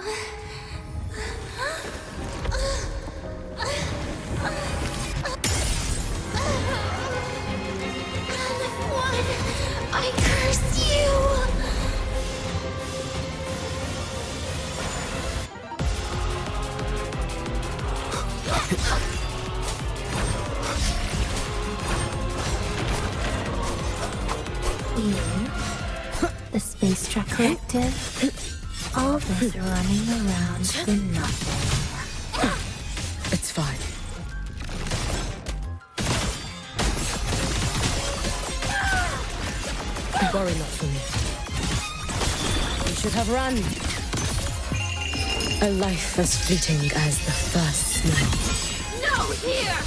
I curse you! You, the Space Truck Collective, all this running around for nothing. It's fine. Worry not for me. You should have run. A life as fleeting as the first snow. No, here!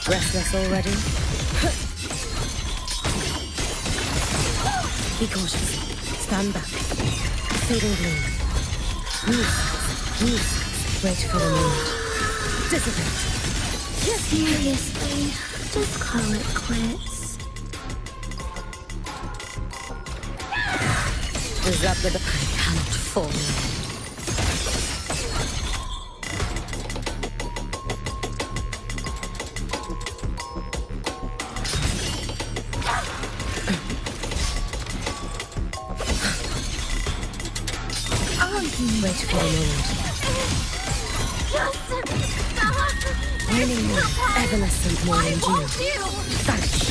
Restless already? Be cautious. Stand back. Fading gloom. Move. Wait for the moment. Dissipate. Seriously, just call it quits. Is that the... I cannot fall. Wait for a moment. Raining moon, evanescent morning dew. Vanish.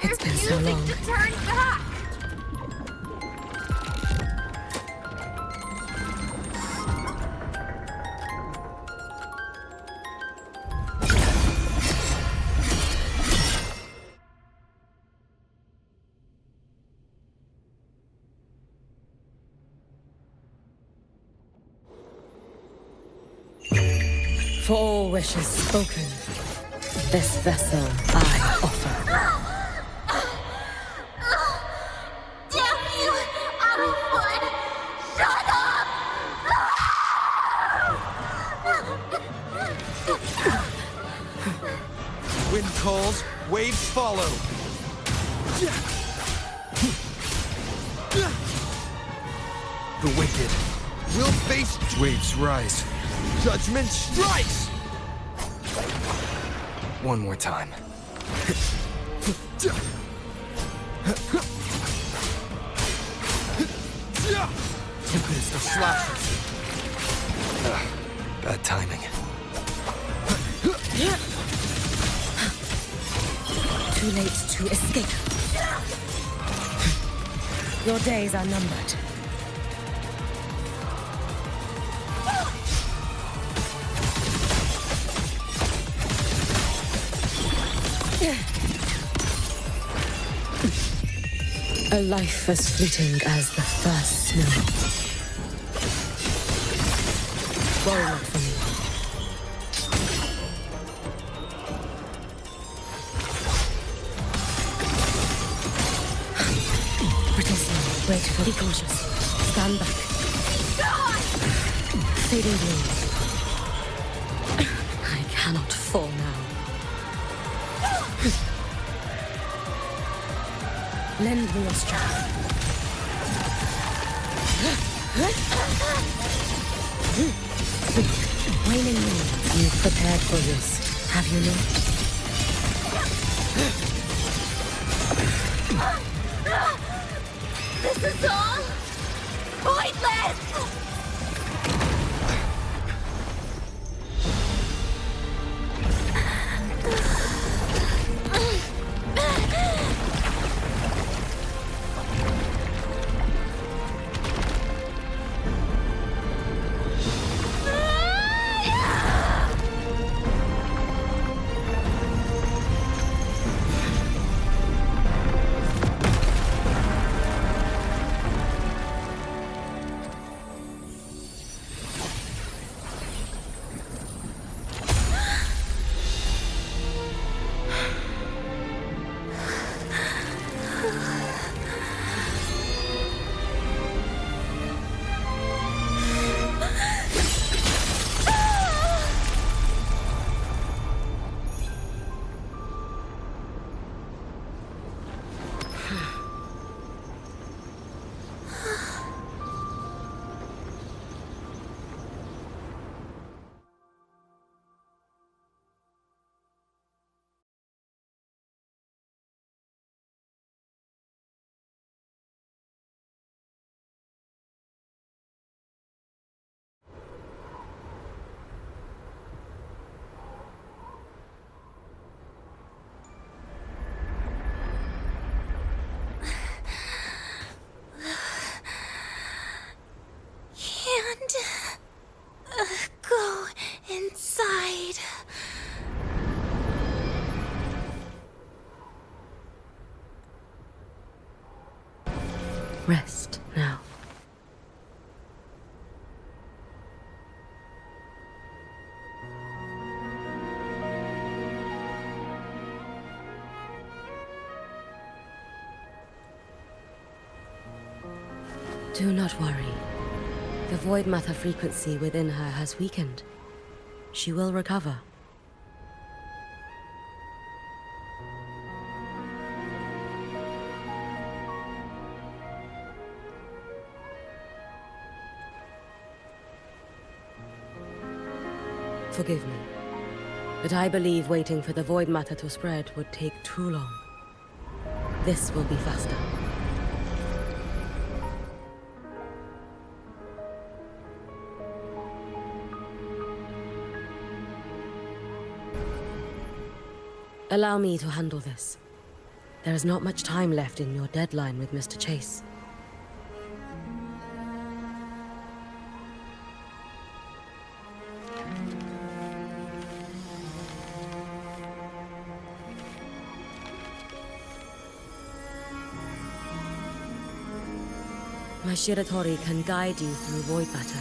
It's been so long. To turn back. For all wishes spoken, this vessel I offer. Damn you, Outwood! Shut up! Wind calls, waves follow. The wicked will face waves rise. Judgment strikes! One more time. Tempest of slashes. Bad timing. Too late to escape. Your days are numbered. A life as fleeting as the first snow. Worry not for me. Brittle snow, wait for... Be cautious. Stand back. Fading gloom. I cannot fall now. Lend me your strength. Waning moon. You've prepared for this, have you not? This is all pointless! Rest now. Do not worry. The void matter frequency within her has weakened. She will recover. Forgive me, but I believe waiting for the void matter to spread would take too long. This will be faster. Allow me to handle this. There is not much time left in your deadline with Mr. Chase. My Shiratori can guide you through void matter,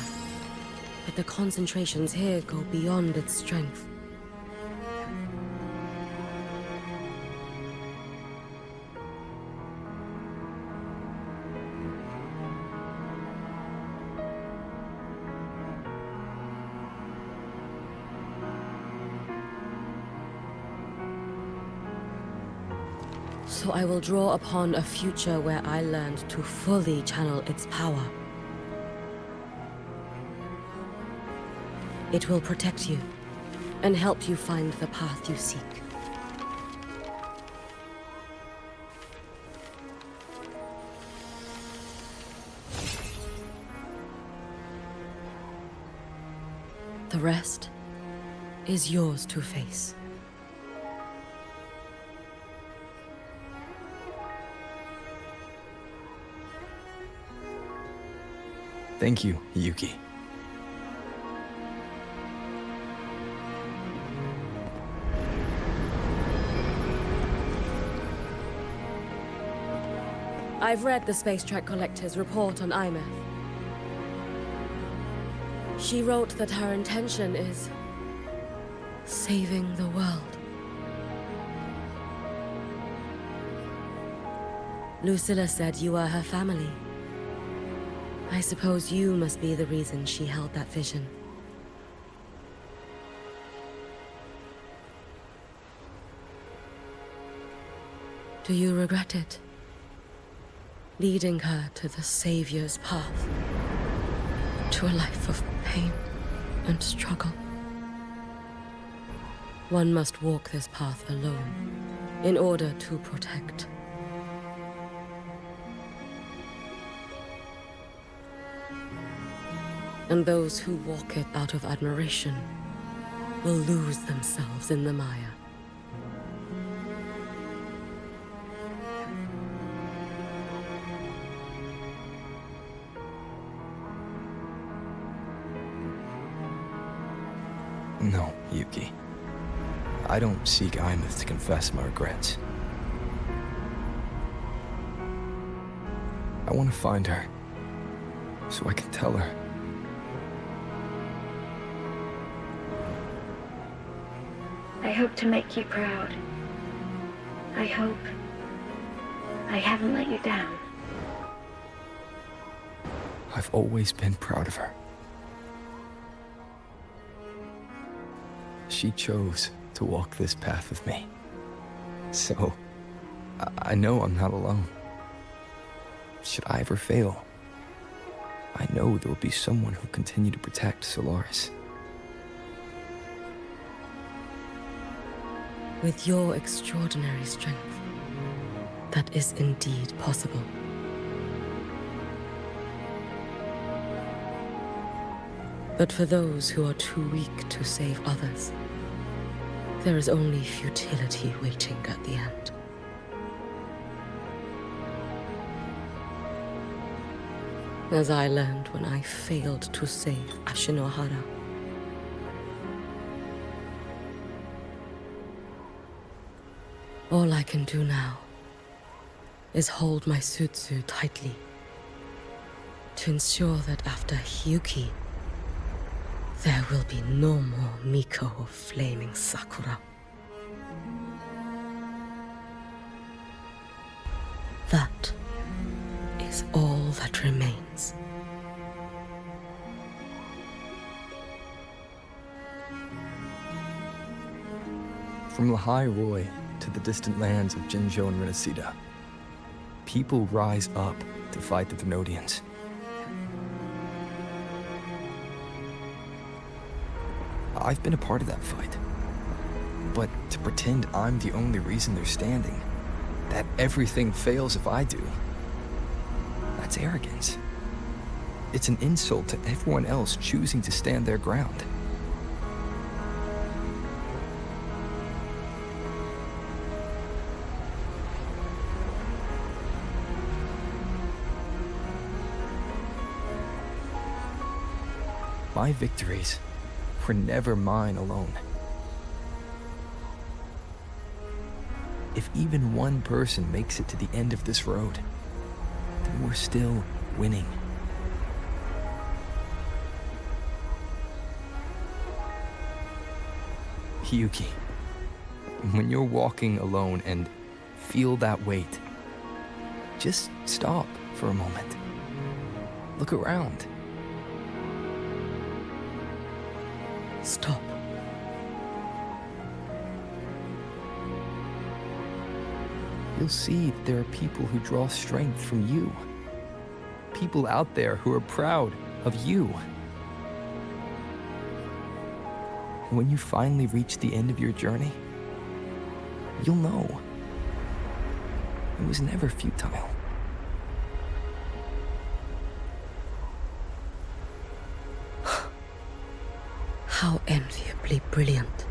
but the concentrations here go beyond its strength. So I will draw upon a future where I learned to fully channel its power. It will protect you and help you find the path you seek. The rest is yours to face. Thank you, Yuki. I've read the Space Track Collector's report on IMF. She wrote that her intention is saving the world. Lucilla said you are her family. I suppose you must be the reason she held that vision. Do you regret it? Leading her to the Savior's path, to a life of pain and struggle. One must walk this path alone in order to protect. And those who walk it out of admiration will lose themselves in the mire. No, Yuki. I don't seek Imeth to confess my regrets. I want to find her, so I can tell her. I hope to make you proud. I hope I haven't let you down. I've always been proud of her. She chose to walk this path with me. So, I know I'm not alone. Should I ever fail, I know there will be someone who'll continue to protect Solaris. With your extraordinary strength, that is indeed possible. But for those who are too weak to save others, there is only futility waiting at the end. As I learned when I failed to save Ashinohara. All I can do now is hold my Sutsu tightly to ensure that after Hyuki, there will be no more Miko of flaming Sakura. That is all that remains. From Lahai Roy to the distant lands of Jinzhou and Rinasida, people rise up to fight the Thenodians. I've been a part of that fight. But to pretend I'm the only reason they're standing, that everything fails if I do, that's arrogance. It's an insult to everyone else choosing to stand their ground. My victories were never mine alone. If even one person makes it to the end of this road, then we're still winning. Hyuki, when you're walking alone and feel that weight, just stop for a moment. Look around. Stop. You'll see that there are people who draw strength from you. People out there who are proud of you. When you finally reach the end of your journey, you'll know it was never futile. How enviably brilliant.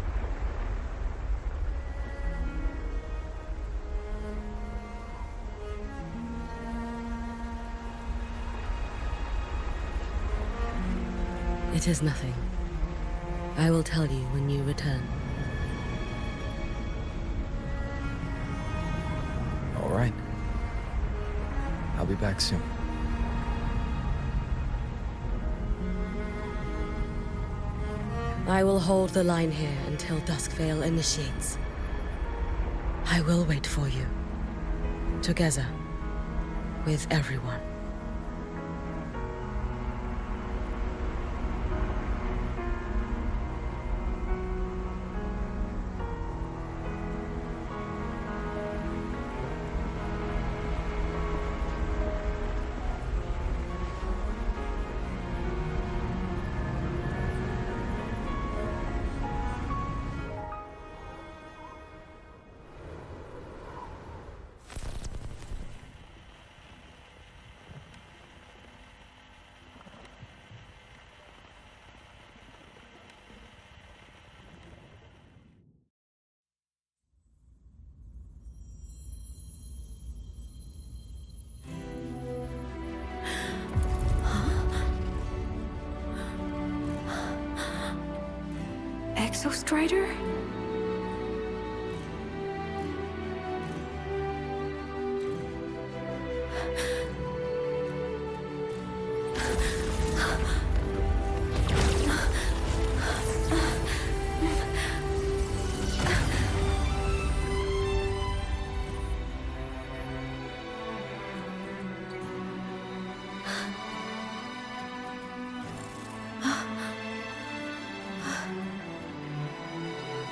It is nothing. I will tell you when you return. All right. I'll be back soon. I will hold the line here until Duskvale initiates. I will wait for you. Together. With everyone. Exostrider?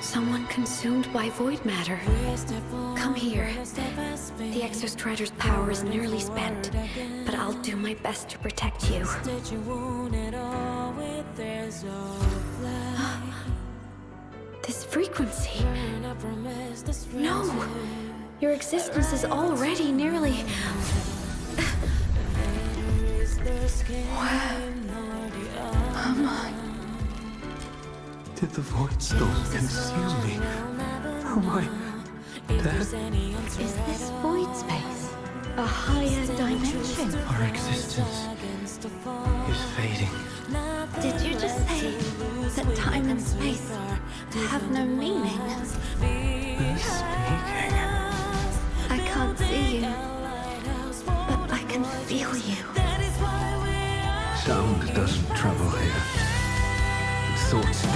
Someone consumed by void matter. Come here. The Exostrider's power is nearly spent, but I'll do my best to protect you. This frequency. No! Your existence is already nearly... Where am I? Did the void storm consume me? Am I dead? Is this void space a higher dimension? Our existence is fading. Did you just say that time and space have no meaning? Who's speaking? I can't see you, but I can feel you. Sound doesn't travel here. Thoughts do.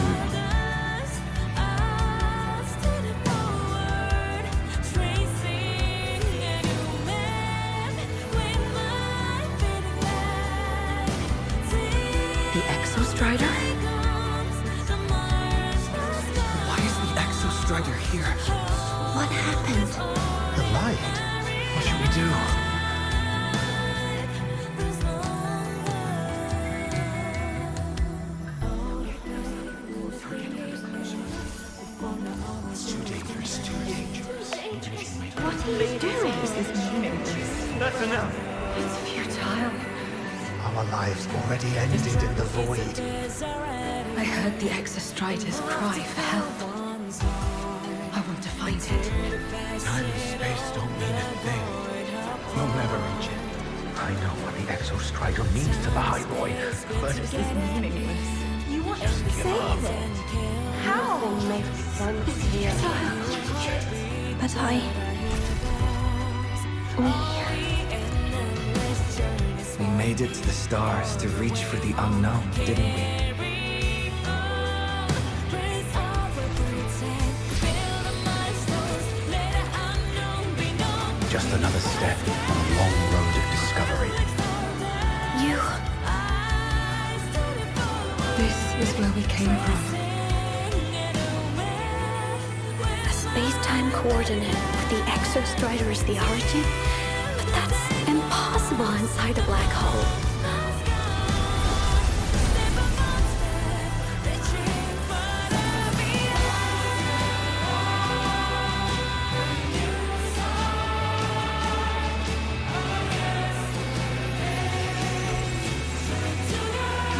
The Exostrider? Why is the Exostrider here? What happened? The light. What should we do? It's too dangerous, too dangerous. What are you doing? This is meaningless. That's enough. It's futile. Our lives already ended in the void. I heard the Exostrider's cry for help. I want to find it. Time and space don't mean a thing. You'll never reach it. I know what the Exostrider means to the High Boy, but This is meaningless. You want to save it? How? Makes sense here. But we made it to the stars to reach for the unknown, didn't we? Just another step on a long road of discovery. you... This is where we came from. A space-time coordinate with the Exostrider as the origin? But that's impossible inside a black hole.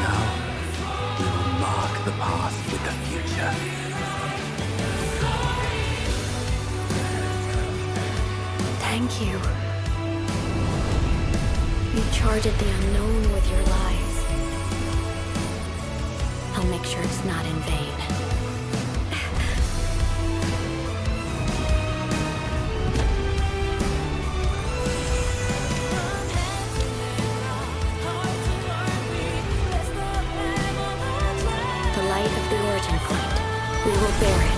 Now, we will mark the path with the future. Thank you. You charted the unknown with your lives. I'll make sure it's not in vain. The light of the origin point. We will bear it.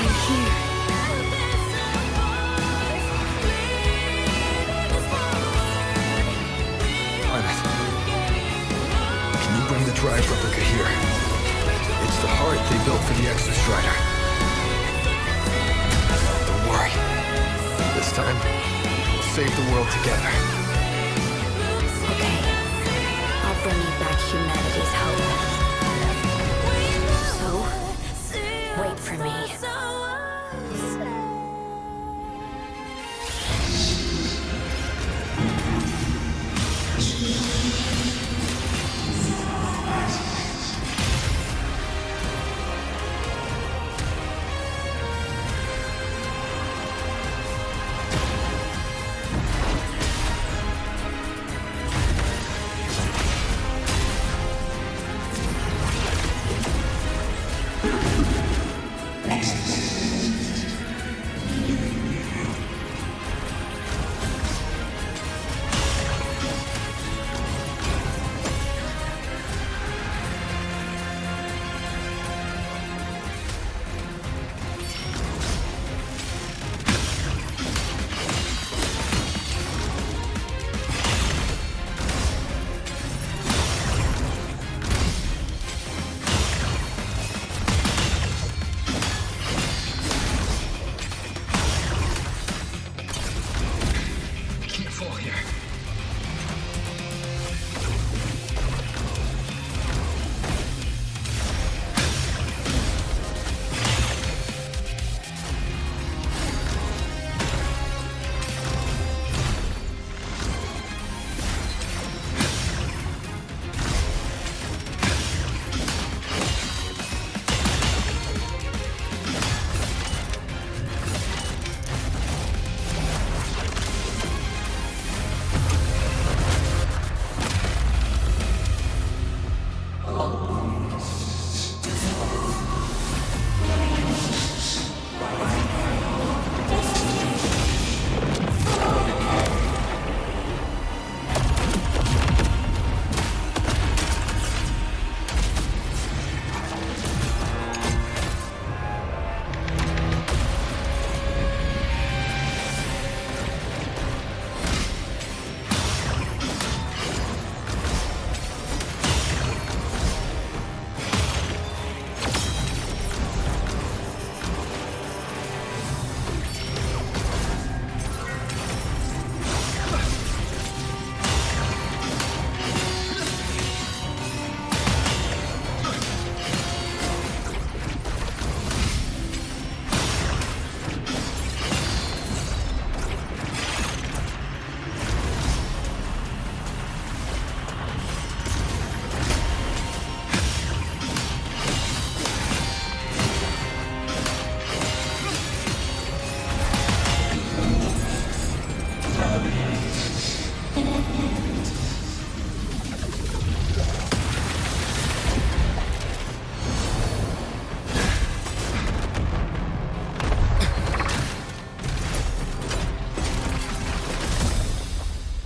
I'm here. Planet, can you bring the drive replica here? It's the heart they built for the Exostrider. Don't worry. This time, we'll save the world together. Okay. I'll bring you back humanity's hope. So, wait for me.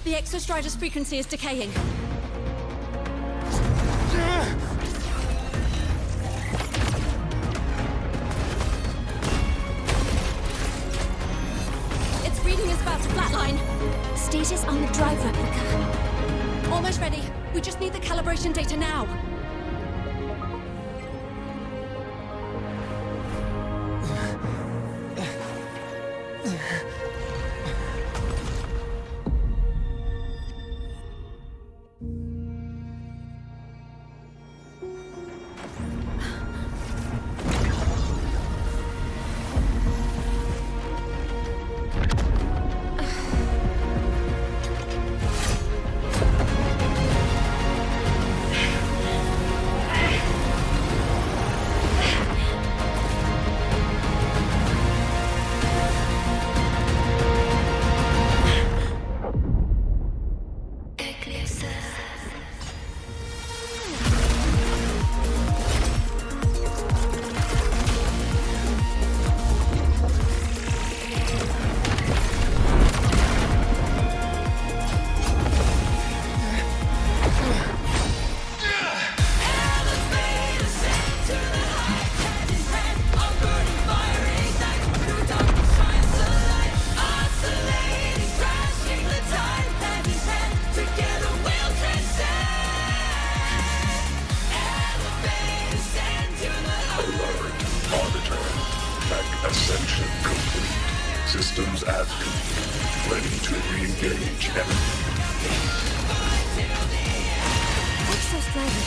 The Exostrider's frequency is decaying. Its reading is about to flatline. Status on the drive replica. Almost ready. We just need the calibration data now. Ascension complete. Systems as complete. Ready to re-engage enemy. Exostrider,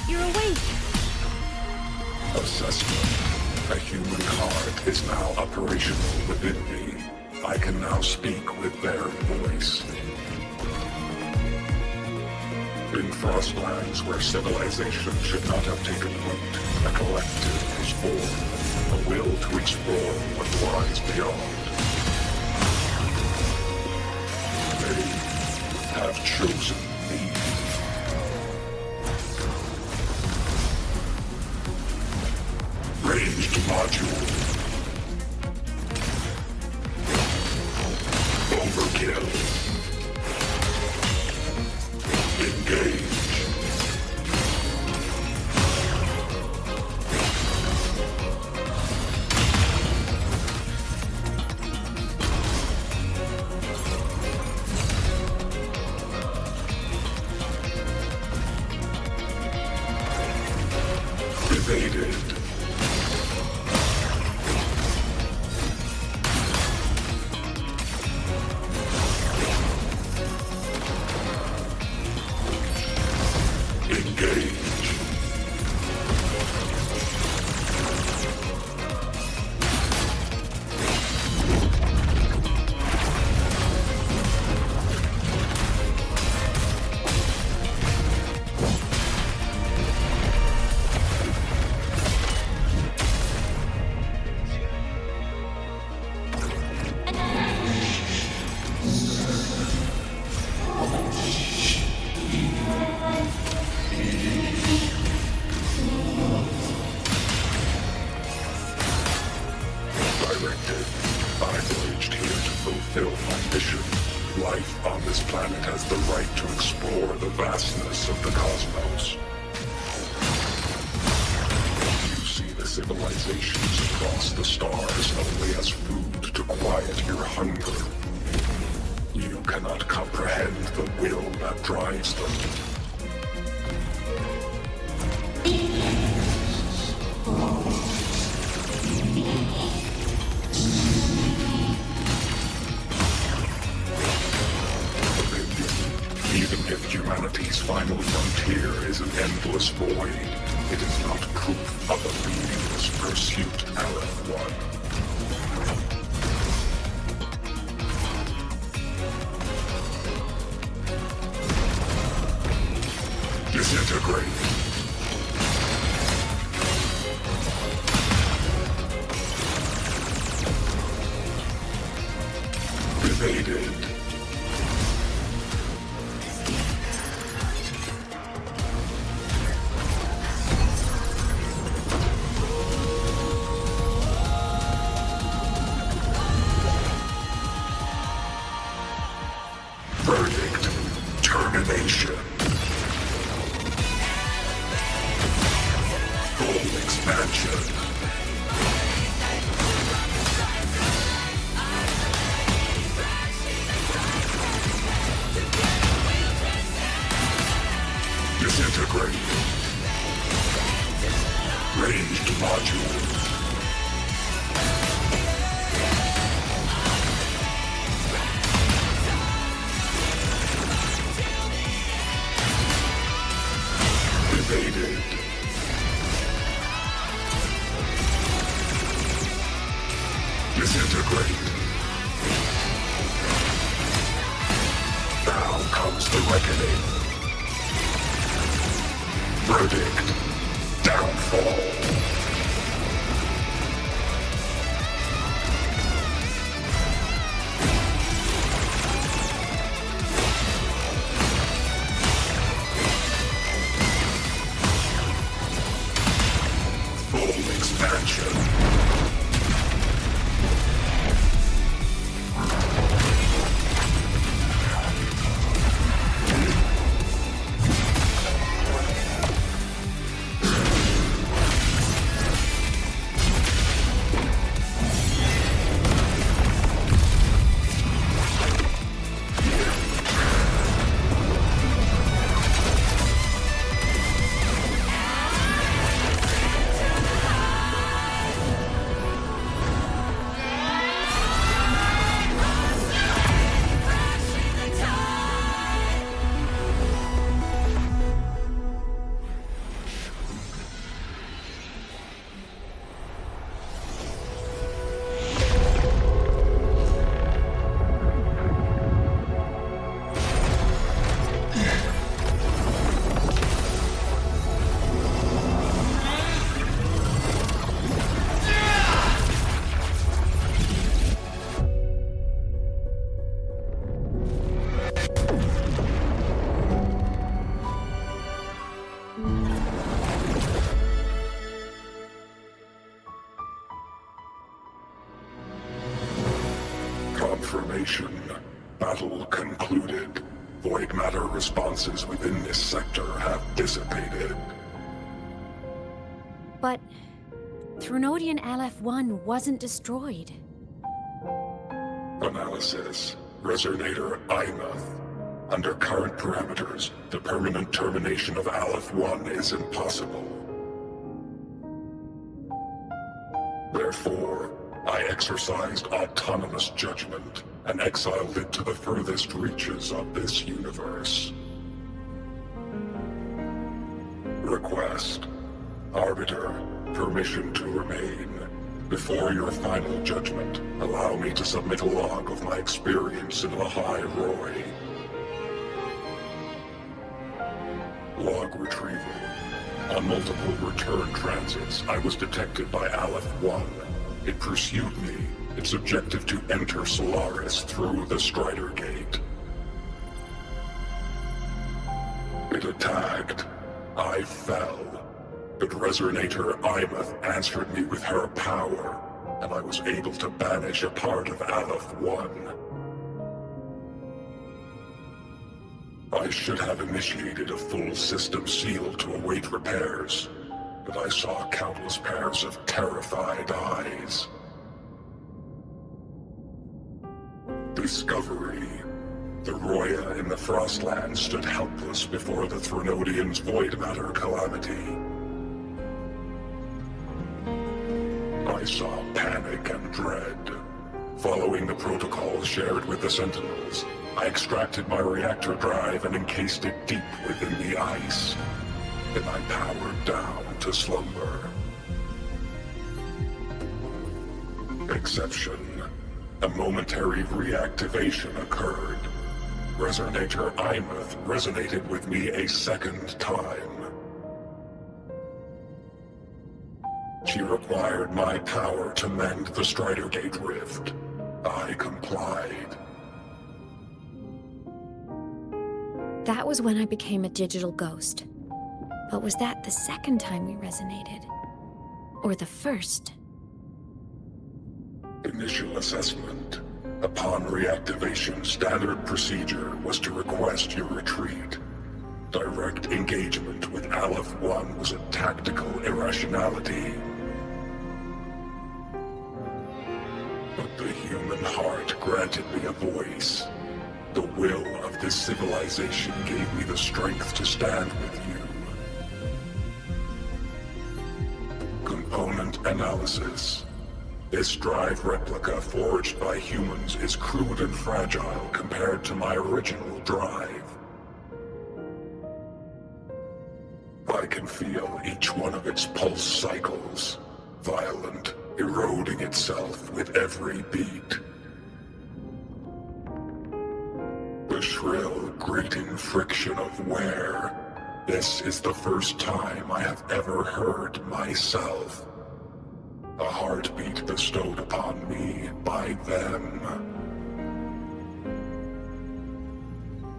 you're awake. Assessment. A human heart is now operational within me. I can now speak with their voice. In Frostlands, where civilization should not have taken root, a collective was born. A will to explore what lies beyond. They have chosen me. Ranged module. Overkill. Engage. Evaded. Engage. Directed. I voyaged here to fulfill my mission. Life on this planet has the right to explore the vastness of the cosmos. You see the civilizations across the stars only as food to quiet your hunger. You cannot comprehend the will that drives them. Even if humanity's final frontier is an endless void, it is not proof of a meaningless pursuit, Aleph One. Disintegrate. Evaded. Verdict. termination. Full expansion. Disintegrate. Ranged modules. Evaded. Disintegrate. Now comes the reckoning. Verdict. Downfall. Full expansion. Confirmation. Battle concluded. Void matter responses within this sector have dissipated. But Threnodian LF-1 wasn't destroyed. Analysis. Resonator Imuth. Under current parameters, the permanent termination of Aleph-1 is impossible. Therefore, I exercised autonomous judgment and exiled it to the furthest reaches of this universe. Request. Arbiter, permission to remain. Before your final judgment, allow me to submit a log of my experience in the High Roy. Log retrieval. On multiple return transits, I was detected by Aleph-1. It pursued me, its objective to enter Solaris through the Strider Gate. It attacked. I fell. But Resonator Imuth answered me with her power, and I was able to banish a part of Aleph-1. I should have initiated a full system seal to await repairs, but I saw countless pairs of terrified eyes. Discovery. The Roya in the Frostland stood helpless before the Threnodians' void matter calamity. I saw panic and dread. Following the protocols shared with the Sentinels, I extracted my reactor drive and encased it deep within the ice. Then I powered down to slumber. Exception. A momentary reactivation occurred. Resonator Imuth resonated with me a second time. She required my power to mend the Strider Gate rift. I complied. That was when I became a digital ghost. But was that the second time we resonated? Or the first? Initial assessment. Upon reactivation, standard procedure was to request your retreat. Direct engagement with Aleph 1 was a tactical irrationality. But the human heart granted me a voice. The will of this civilization gave me the strength to stand with you. Component analysis. This drive replica forged by humans is crude and fragile compared to my original drive. I can feel each one of its pulse cycles, violent, eroding itself with every beat. The shrill, grating friction of wear. This is the first time I have ever heard myself. A heartbeat bestowed upon me by them.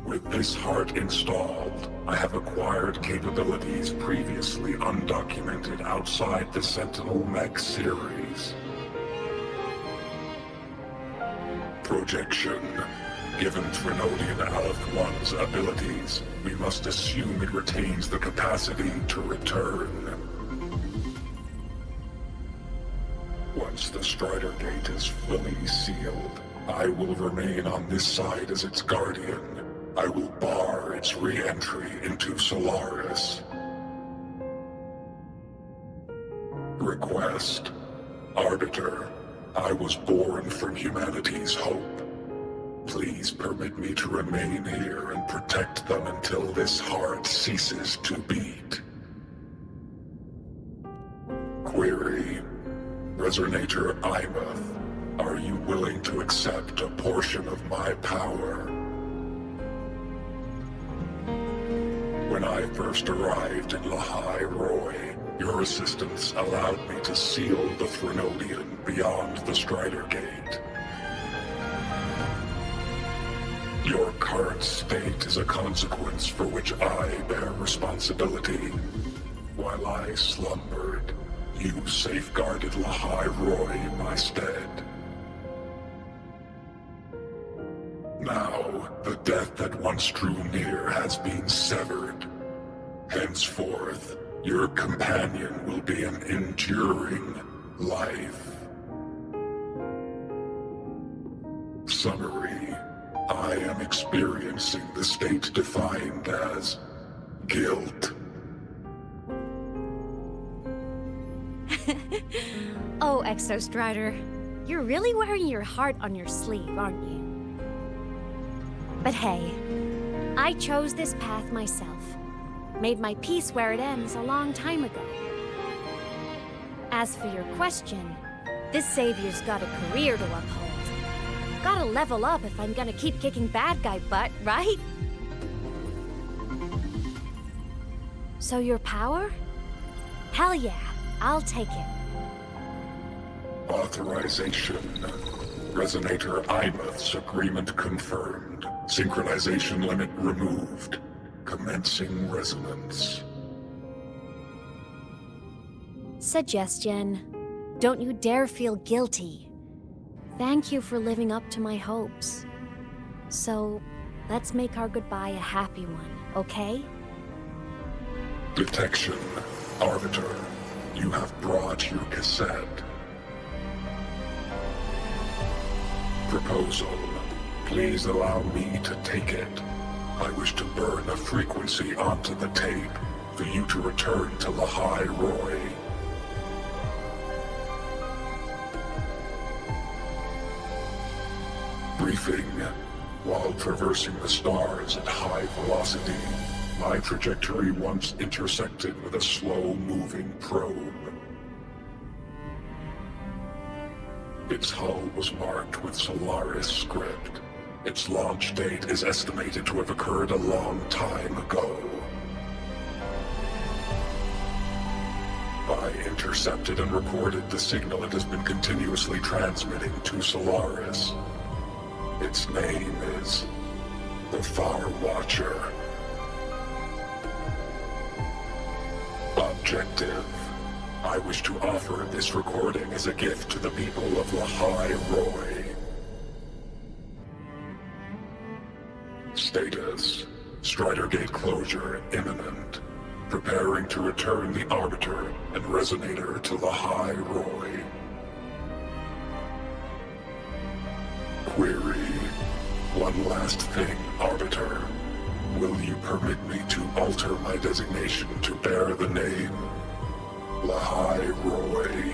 With this heart installed, I have acquired capabilities previously undocumented outside the Sentinel Mech series. Projection. Given Trinodian Aleph 1's abilities, we must assume it retains the capacity to return. Once the Strider Gate is fully sealed, I will remain on this side as its guardian. I will bar its re-entry into Solaris. Request. Arbiter, I was born from humanity's hope. Please permit me to remain here and protect them until this heart ceases to beat. Query. Resonator Imath, are you willing to accept a portion of my power? When I first arrived in Lahai Roy, your assistance allowed me to seal the Threnodian beyond the Strider Gate. Your current state is a consequence for which I bear responsibility. While I slumbered, you safeguarded Lahai Roy in my stead. Now, the death that once drew near has been severed. Henceforth, your companion will be an enduring life. Summary. I am experiencing the state defined as guilt. Oh, Exostrider, you're really wearing your heart on your sleeve, aren't you? But hey, I chose this path myself. Made my peace where it ends a long time ago. As for your question, this savior's got a career to uphold. Gotta level up if I'm gonna keep kicking bad guy butt, right? So your power? Hell yeah, I'll take it. Authorization. Resonator Imath's agreement confirmed. Synchronization limit removed. Commencing resonance. Suggestion. Don't you dare feel guilty. Thank you for living up to my hopes. So, let's make our goodbye a happy one, okay? Detection. Arbiter, you have brought your cassette. Proposal. Please allow me to take it. I wish to burn a frequency onto the tape for you to return to Lahai Roy. Briefing. While traversing the stars at high velocity, my trajectory once intersected with a slow-moving probe. Its hull was marked with Solaris script. Its launch date is estimated to have occurred a long time ago. I intercepted and recorded the signal it has been continuously transmitting to Solaris. Its name is the Far Watcher. Objective. I wish to offer this recording as a gift to the people of Lahai Roy. Status: Strider Gate closure imminent. Preparing to return the Arbiter and Resonator to Lahai Roy. Query: One last thing, Arbiter. Will you permit me to alter my designation to bear the name Lahai Roy?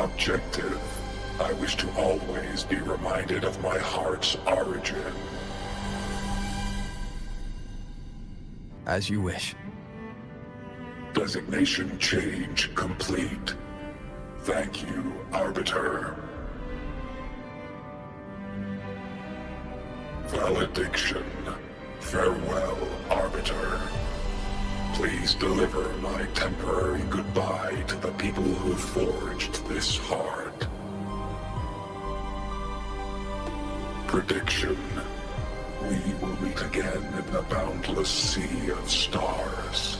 Objective: I wish to always be reminded of my heart's origin. As you wish. Designation change complete. Thank you, Arbiter. Valediction. Farewell, Arbiter. Please deliver my temporary goodbye to the people who forged this heart. Prediction. We will meet again in the boundless sea of stars.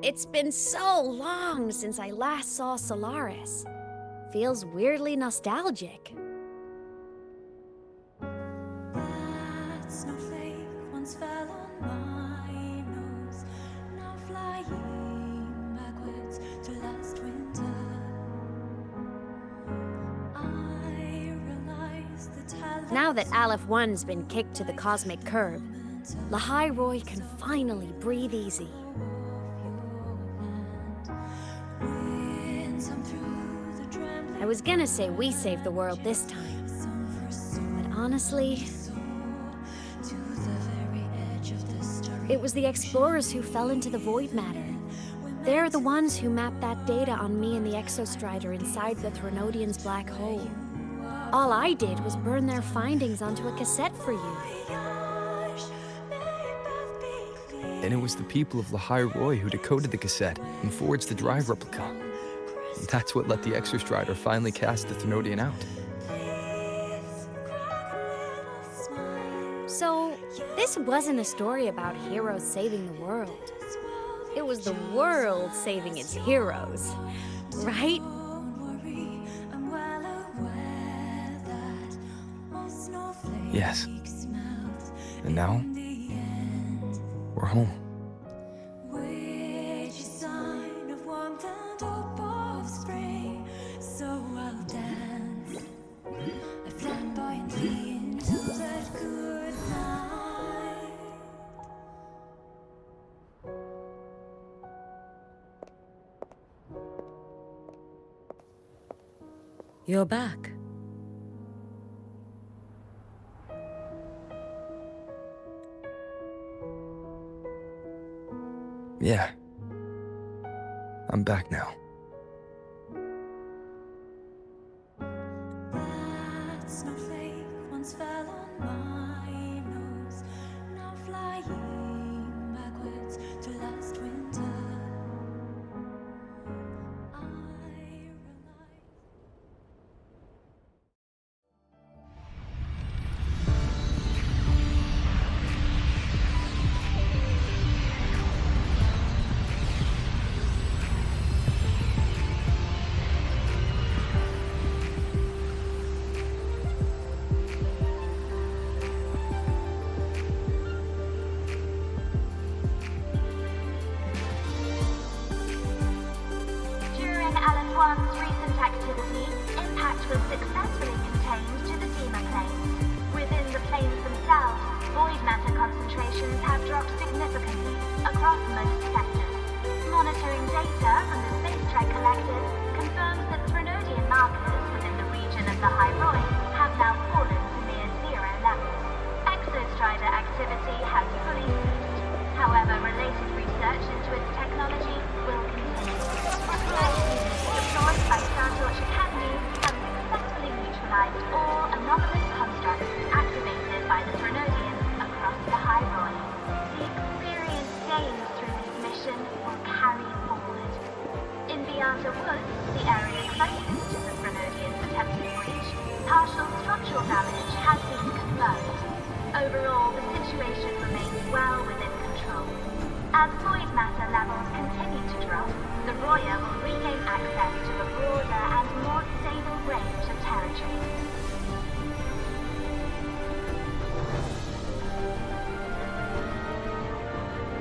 It's been so long since I last saw Solaris. Feels weirdly nostalgic. That snowflake once fell on my nose, now flying backwards to last winter. I realized the talent. Now that Aleph 1's been kicked to the cosmic curb, Lahai Roy can finally breathe easy. I was gonna say we saved the world this time, but honestly, it was the explorers who fell into the void matter. They're the ones who mapped that data on me and the Exostrider inside the Threnodian's black hole. All I did was burn their findings onto a cassette for you. And it was the people of Lahai Roy who decoded the cassette and forged the drive replica. That's what let the Exostrider finally cast the Threnodian out. So, this wasn't a story about heroes saving the world. It was the world saving its heroes, right? Yes. And now, we're home. You're back. Yeah. I'm back now. That snowflake once fell on my nose, now flying backwards to last winter. Recent activity, impact was successfully contained to the Dema planes. Within the planes themselves, void matter concentrations have dropped significantly across most sectors. Monitoring data from the space track collected confirms that Threnodian markers within the region of the High Roy have now fallen to near zero levels. Exostrider activity has fully ceased. However, related research into its technology will continue. Outer Woods, the area closest to the Grenadians' attempted breach, partial structural damage has been confirmed. Overall, the situation remains well within control. As void matter levels continue to drop, the Roya will regain access to a broader and more stable range of territory.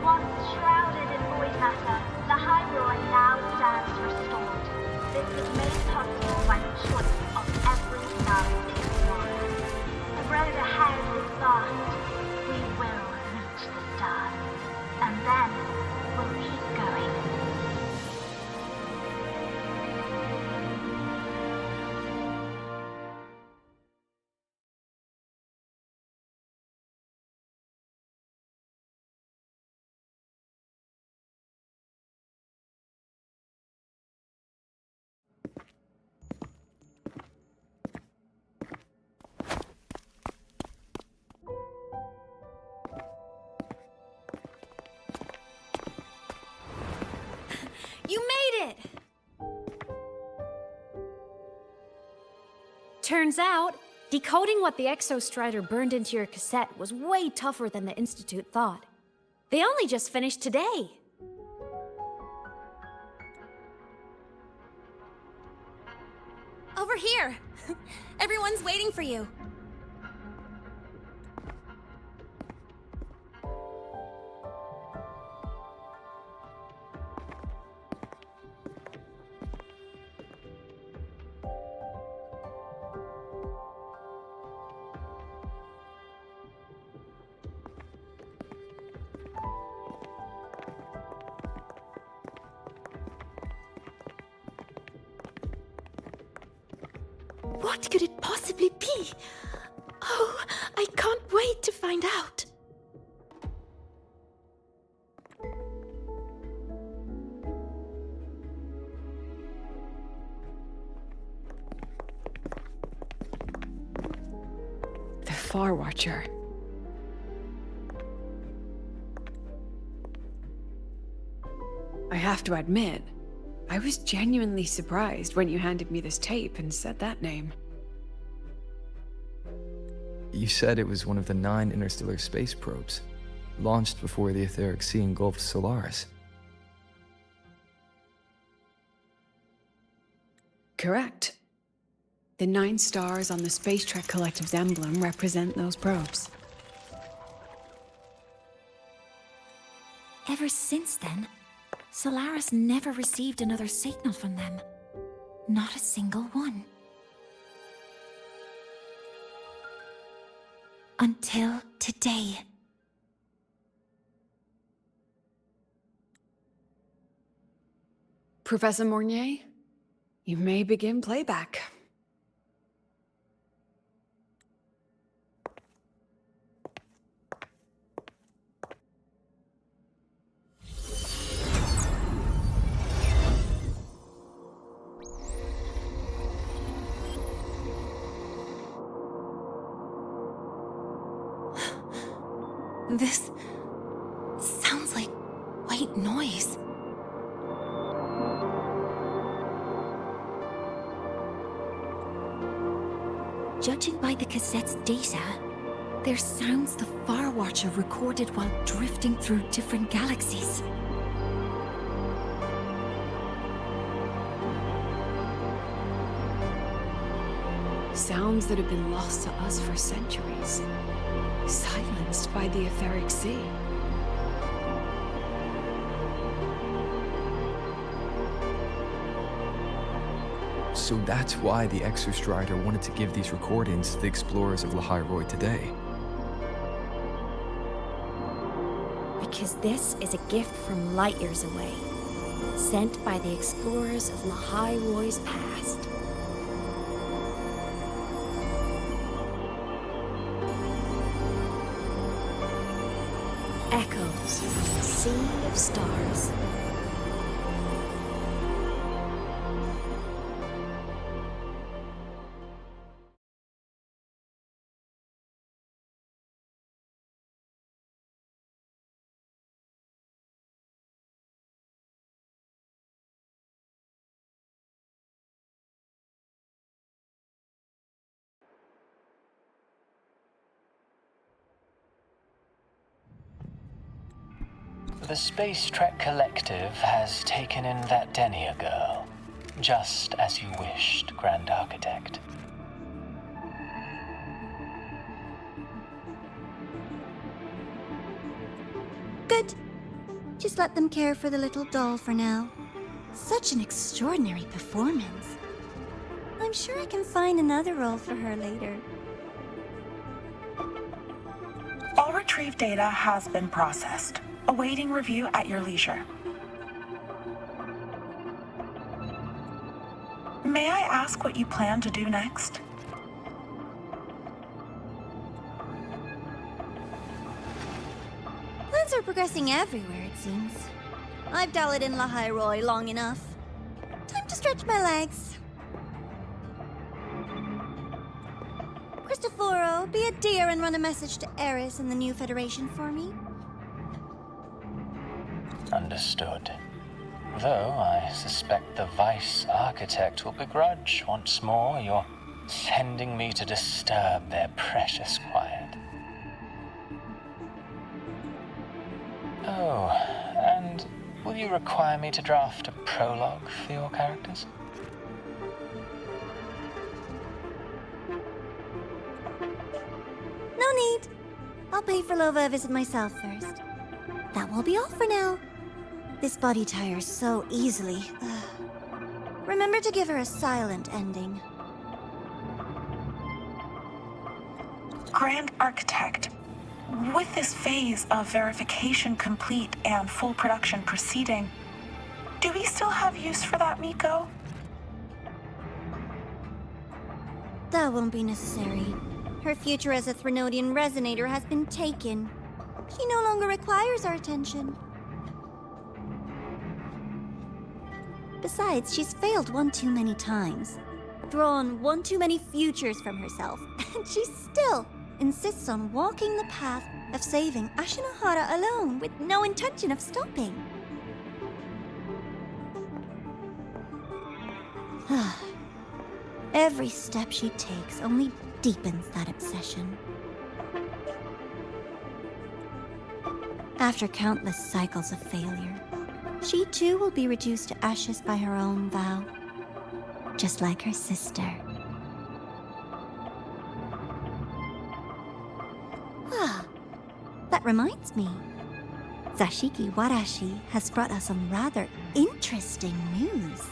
Once shrouded in void matter, the High Roy now stands restored. This was made possible by the choice of every last explorer. The road ahead is vast. We will reach the stars. And then we'll keep going. You made it! Turns out, decoding what the Exostrider burned into your cassette was way tougher than the Institute thought. They only just finished today. Over here! Everyone's waiting for you. What could it possibly be? Oh, I can't wait to find out. The Far Watcher. I have to admit, I was genuinely surprised when you handed me this tape and said that name. You said it was one of the 9 interstellar space probes, launched before the etheric sea engulfed Solaris. Correct. The 9 stars on the Space Trek Collective's emblem represent those probes. Ever since then, Solaris never received another signal from them. Not a single one. Until today. Professor Mornier, you may begin playback. This sounds like white noise. Judging by the cassette's data, they're sounds the Far Watcher recorded while drifting through different galaxies. Sounds that have been lost to us for centuries. Silenced by the etheric sea. So that's why the Exostrider wanted to give these recordings to the explorers of Lahai Roy today. Because this is a gift from light years away, sent by the explorers of Lahai Roy's past. Echoes from a sea of stars. The Space Trek Collective has taken in that Denia girl, just as you wished, Grand Architect. Good. Just let them care for the little doll for now. Such an extraordinary performance. I'm sure I can find another role for her later. All retrieved data has been processed, awaiting review at your leisure. May I ask what you plan to do next? Plans are progressing everywhere, it seems. I've dallied in La Roy long enough. Time to stretch my legs. Cristoforo, be a dear and run a message to Eris and the new Federation for me. Understood. Though I suspect the Vice Architect will begrudge once more your sending me to disturb their precious quiet. Oh, and will you require me to draft a prologue for your characters? No need. I'll pay for Lova a visit myself first. That will be all for now. This body tires so easily. Remember to give her a silent ending. Grand Architect, with this phase of verification complete and full production proceeding, do we still have use for that Miko? That won't be necessary. Her future as a Threnodian resonator has been taken. She no longer requires our attention. Besides, she's failed one too many times, drawn one too many futures from herself, and she still insists on walking the path of saving Ashinahara alone with no intention of stopping. Every step she takes only deepens that obsession. After countless cycles of failure, she too will be reduced to ashes by her own vow, just like her sister. That reminds me. Zashiki Warashi has brought us some rather interesting news.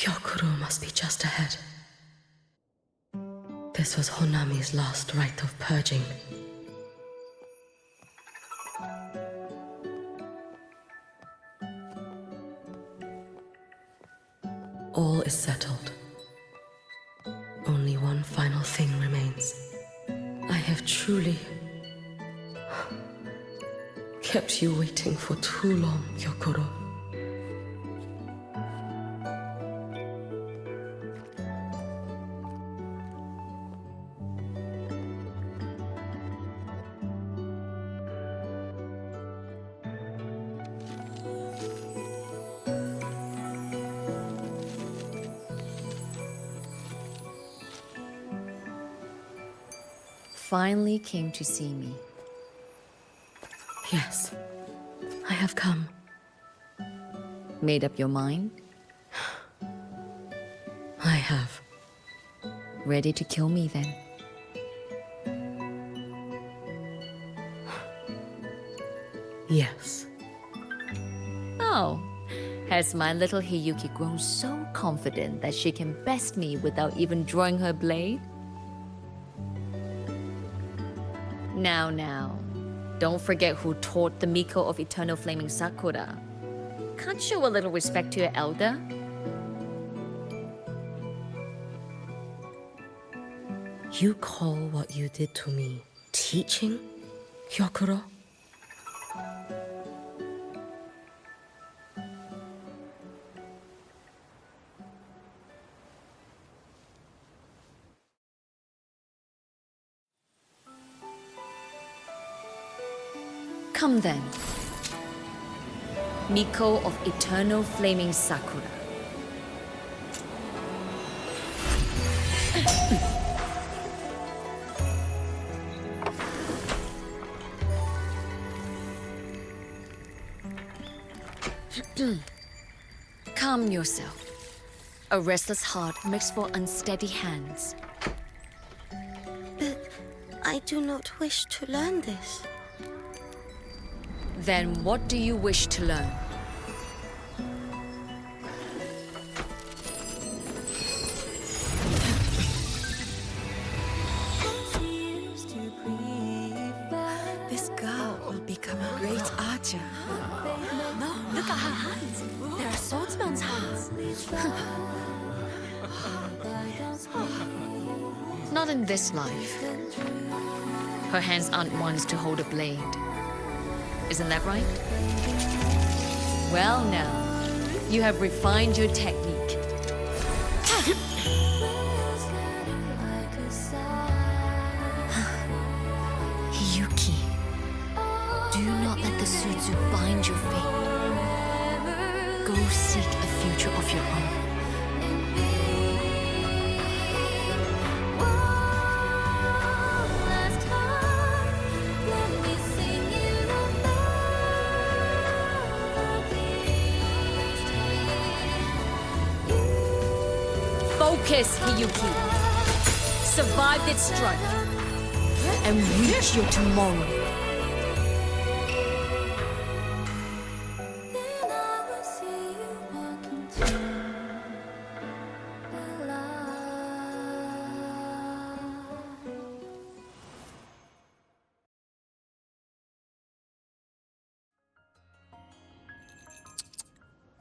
Hyokuro must be just ahead. This was Honami's last rite of purging. All is settled. Only one final thing remains. I have truly kept you waiting for too long, Hyokuro. Finally came to see me. Yes, I have come. Made up your mind? I have. Ready to kill me then? Yes. Oh, has my little Hiyuki grown so confident that she can best me without even drawing her blade? Now, don't forget who taught the Miko of Eternal Flaming Sakura. Can't show a little respect to your elder? You call what you did to me teaching, Hyokuro? Come then. Miko of Eternal Flaming Sakura. Calm yourself. A restless heart makes for unsteady hands. But I do not wish to learn this. Then what do you wish to learn? This girl will become a great archer. No, look at her hands. They are swordsman's hands. Not in this life. Her hands aren't ones to hold a blade. Isn't that right? Well now, you have refined your technique. Hiyuki, do not let the Suzu bind your fate. Go seek a future of your own. Focus, Hiyuki. Survive this strike and reach your tomorrow.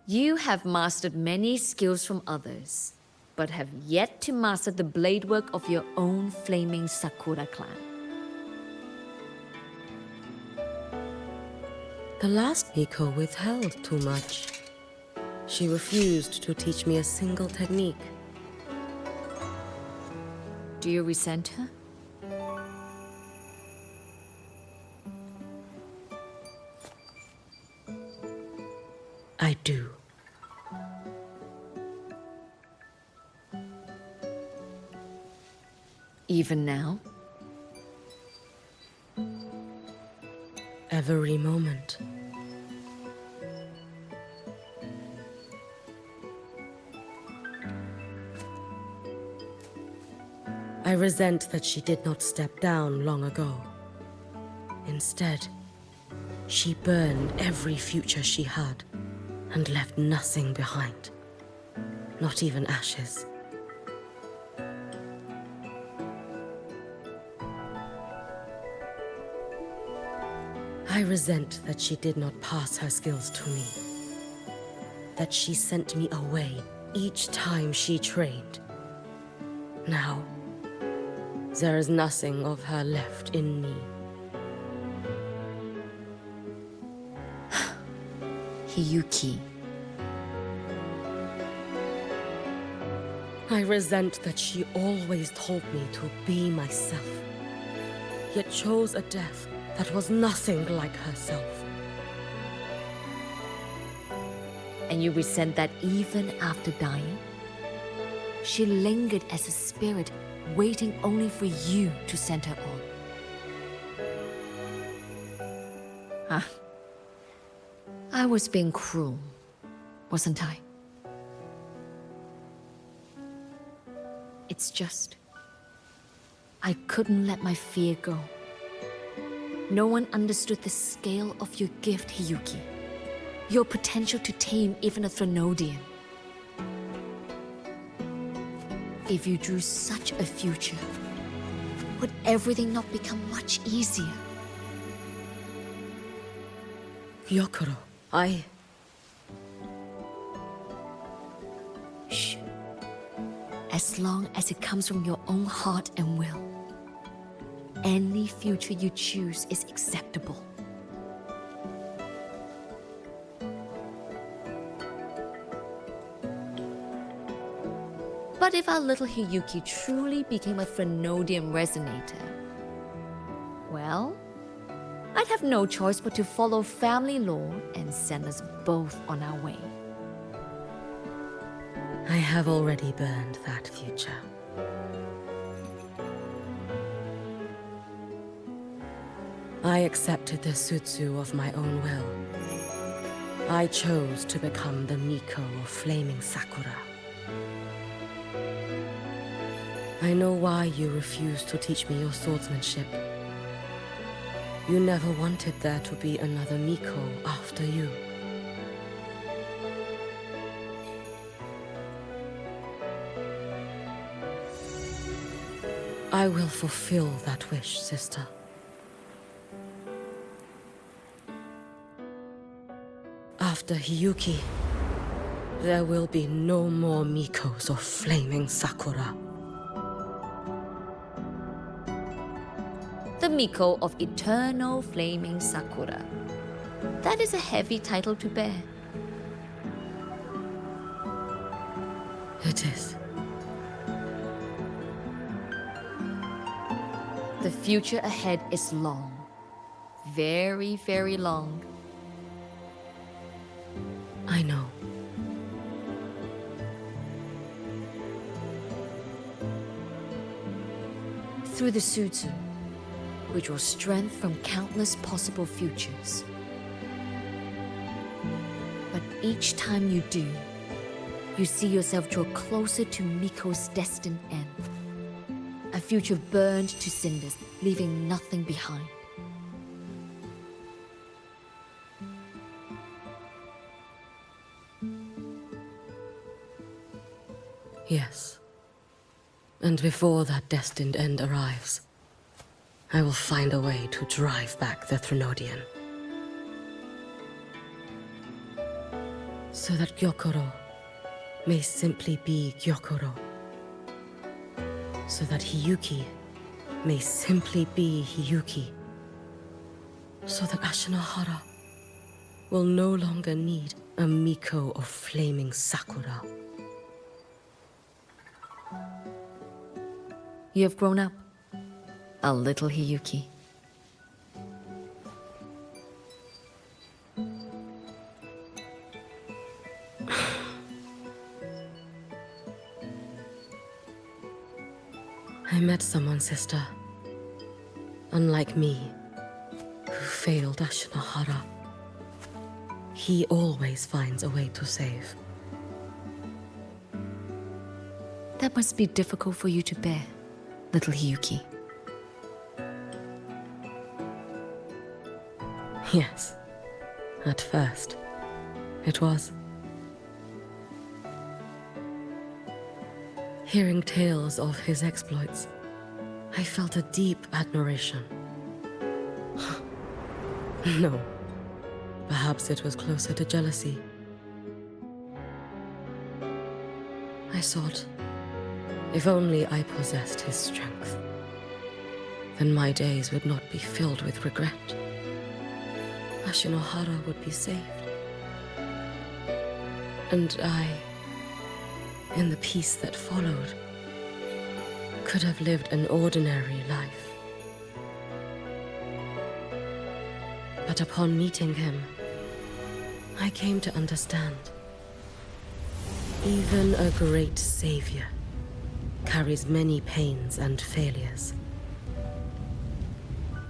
You have mastered many skills from others, but have yet to master the blade work of your own flaming Sakura clan. The last Miko withheld too much. She refused to teach me a single technique. Do you resent her? I do. Even now? Every moment. I resent that she did not step down long ago. Instead, she burned every future she had and left nothing behind. not even ashes. I resent that she did not pass her skills to me. That she sent me away each time she trained. Now, there is nothing of her left in me. Hiyuki. I resent that she always told me to be myself, yet chose a death that was nothing like herself. And you resent that even after dying? She lingered as a spirit, waiting only for you to send her on. Huh? I was being cruel, wasn't I? It's just, I couldn't let my fear go. No one understood the scale of your gift, Hiyuki. Your potential to tame even a Threnodian. If you drew such a future, would everything not become much easier? Gyokuro, Shh. As long as it comes from your own heart and will, any future you choose is acceptable. But if our little Hiyuki truly became a Threnodian resonator, well, I'd have no choice but to follow family law and send us both on our way. I have already burned that future. I accepted the Sutsu of my own will. I chose to become the Miko of Flaming Sakura. I know why you refused to teach me your swordsmanship. You never wanted there to be another Miko after you. I will fulfill that wish, sister. After Hiyuki, there will be no more Mikos of Flaming Sakura. The Miko of Eternal Flaming Sakura. That is a heavy title to bear. It is. The future ahead is long. Very, very long. I know. Through the Sutsu, we draw strength from countless possible futures. But each time you do, you see yourself draw closer to Miko's destined end. A future burned to cinders, leaving nothing behind. Yes. And before that destined end arrives, I will find a way to drive back the Threnodian. So that Gyokuro may simply be Gyokuro. So that Hiyuki may simply be Hiyuki. So that Ashinahara will no longer need a Miko of Flaming Sakura. You have grown up, a little Hiyuki. I met someone, sister. Unlike me, who failed Ashinahara. He always finds a way to save. That must be difficult for you to bear, little Hiyuki. Yes. At first, it was. Hearing tales of his exploits, I felt a deep admiration. No, perhaps it was closer to jealousy. I thought, if only I possessed his strength, then my days would not be filled with regret. Ashinohara would be saved. And I, in the peace that followed, could have lived an ordinary life. But upon meeting him, I came to understand. Even a great savior carries many pains and failures.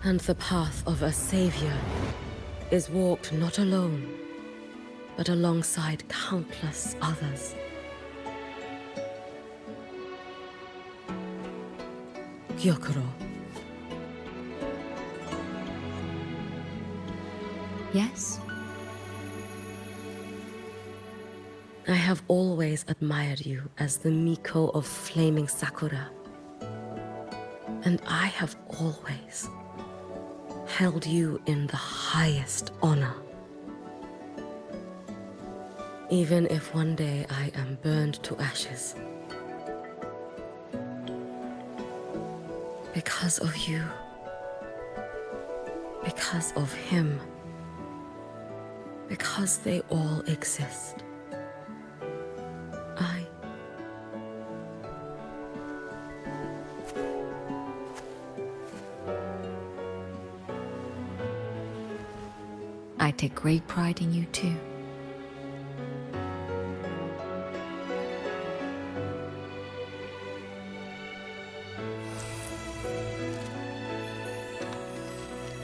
And the path of a savior is walked not alone, but alongside countless others. Gyokuro. Yes? I have always admired you as the Miko of flaming Sakura. And I have always held you in the highest honor. Even if one day I am burned to ashes. Because of you. Because of him. Because they all exist. I take great pride in you too.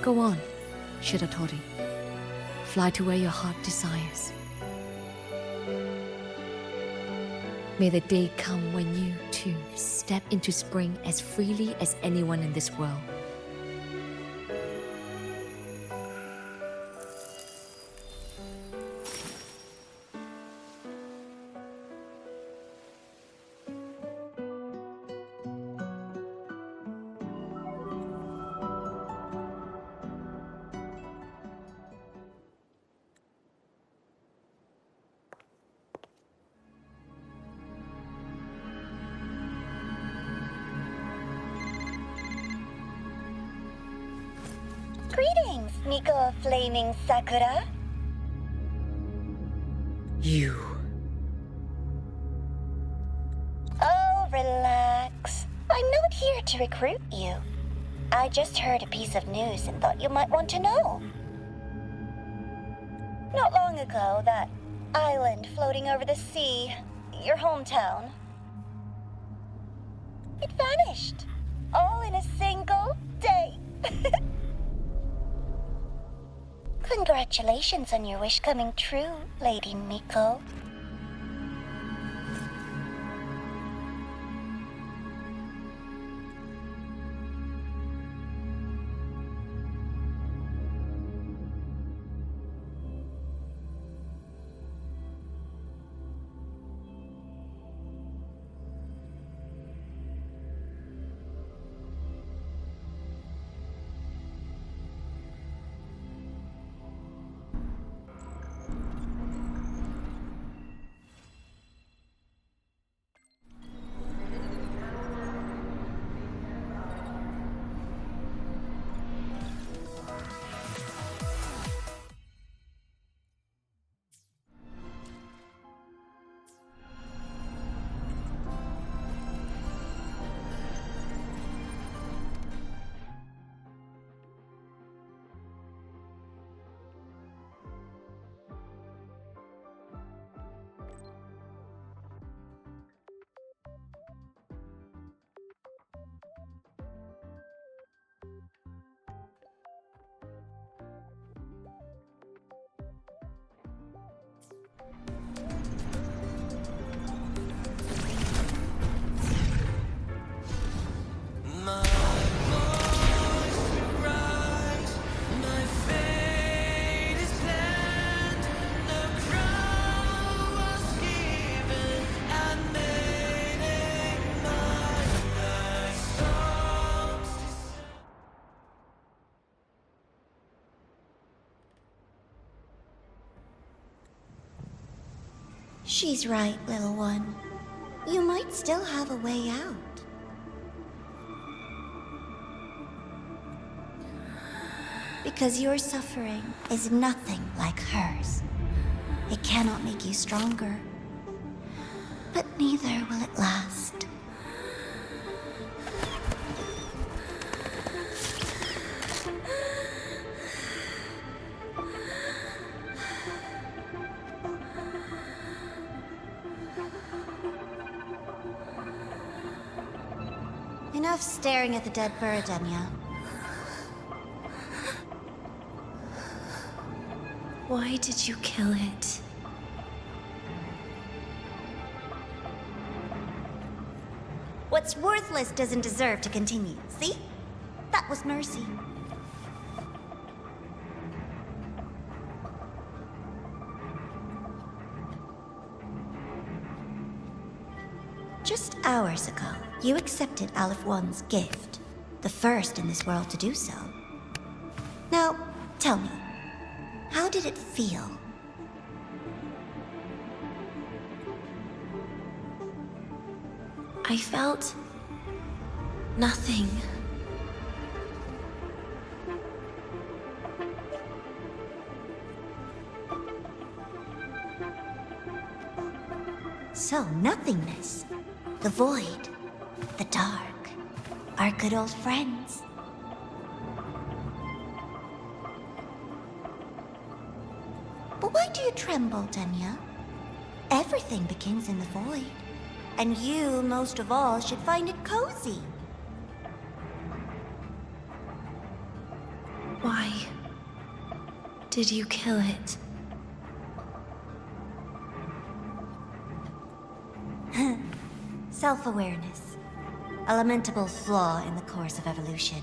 Go on, Shiratori. Fly to where your heart desires. May the day come when you, too, step into spring as freely as anyone in this world. Greetings, Miko of Flaming Sakura. You. Oh, relax. I'm not here to recruit you. I just heard a piece of news and thought you might want to know. Not long ago, that island floating over the sea, your hometown, it vanished. All in a single day. Congratulations on your wish coming true, Lady Miko. She's right, little one. You might still have a way out. Because your suffering is nothing like hers. It cannot make you stronger, but neither will it last. Enough staring at the dead bird, Denya. Why did you kill it? What's worthless doesn't deserve to continue, see? That was mercy. Just hours ago, you accepted Aleph One's gift, the first in this world to do so. Now, tell me, how did it feel? I felt nothing. So, nothingness, the void, the dark, are good old friends. But why do you tremble, Denya? Everything begins in the void. And you, most of all, should find it cozy. Why did you kill it? Self-awareness. A lamentable flaw in the course of evolution.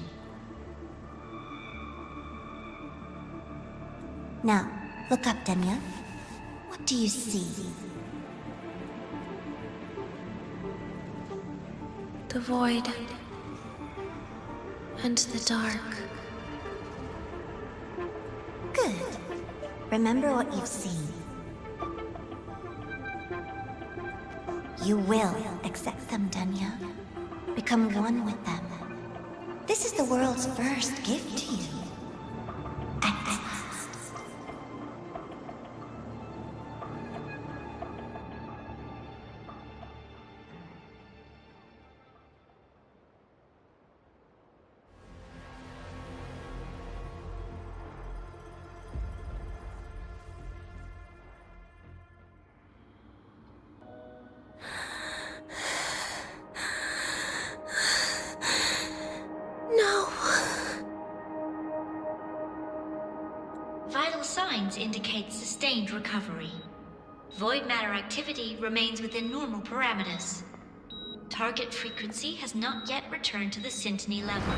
Now, look up, Denya. What do you see? The void. And the dark. Good. Remember what you've seen. You will accept them, Denya. Become one with them. This is the world's first gift to you. Vital signs indicate sustained recovery. Void matter activity remains within normal parameters. Target frequency has not yet returned to the syntony level.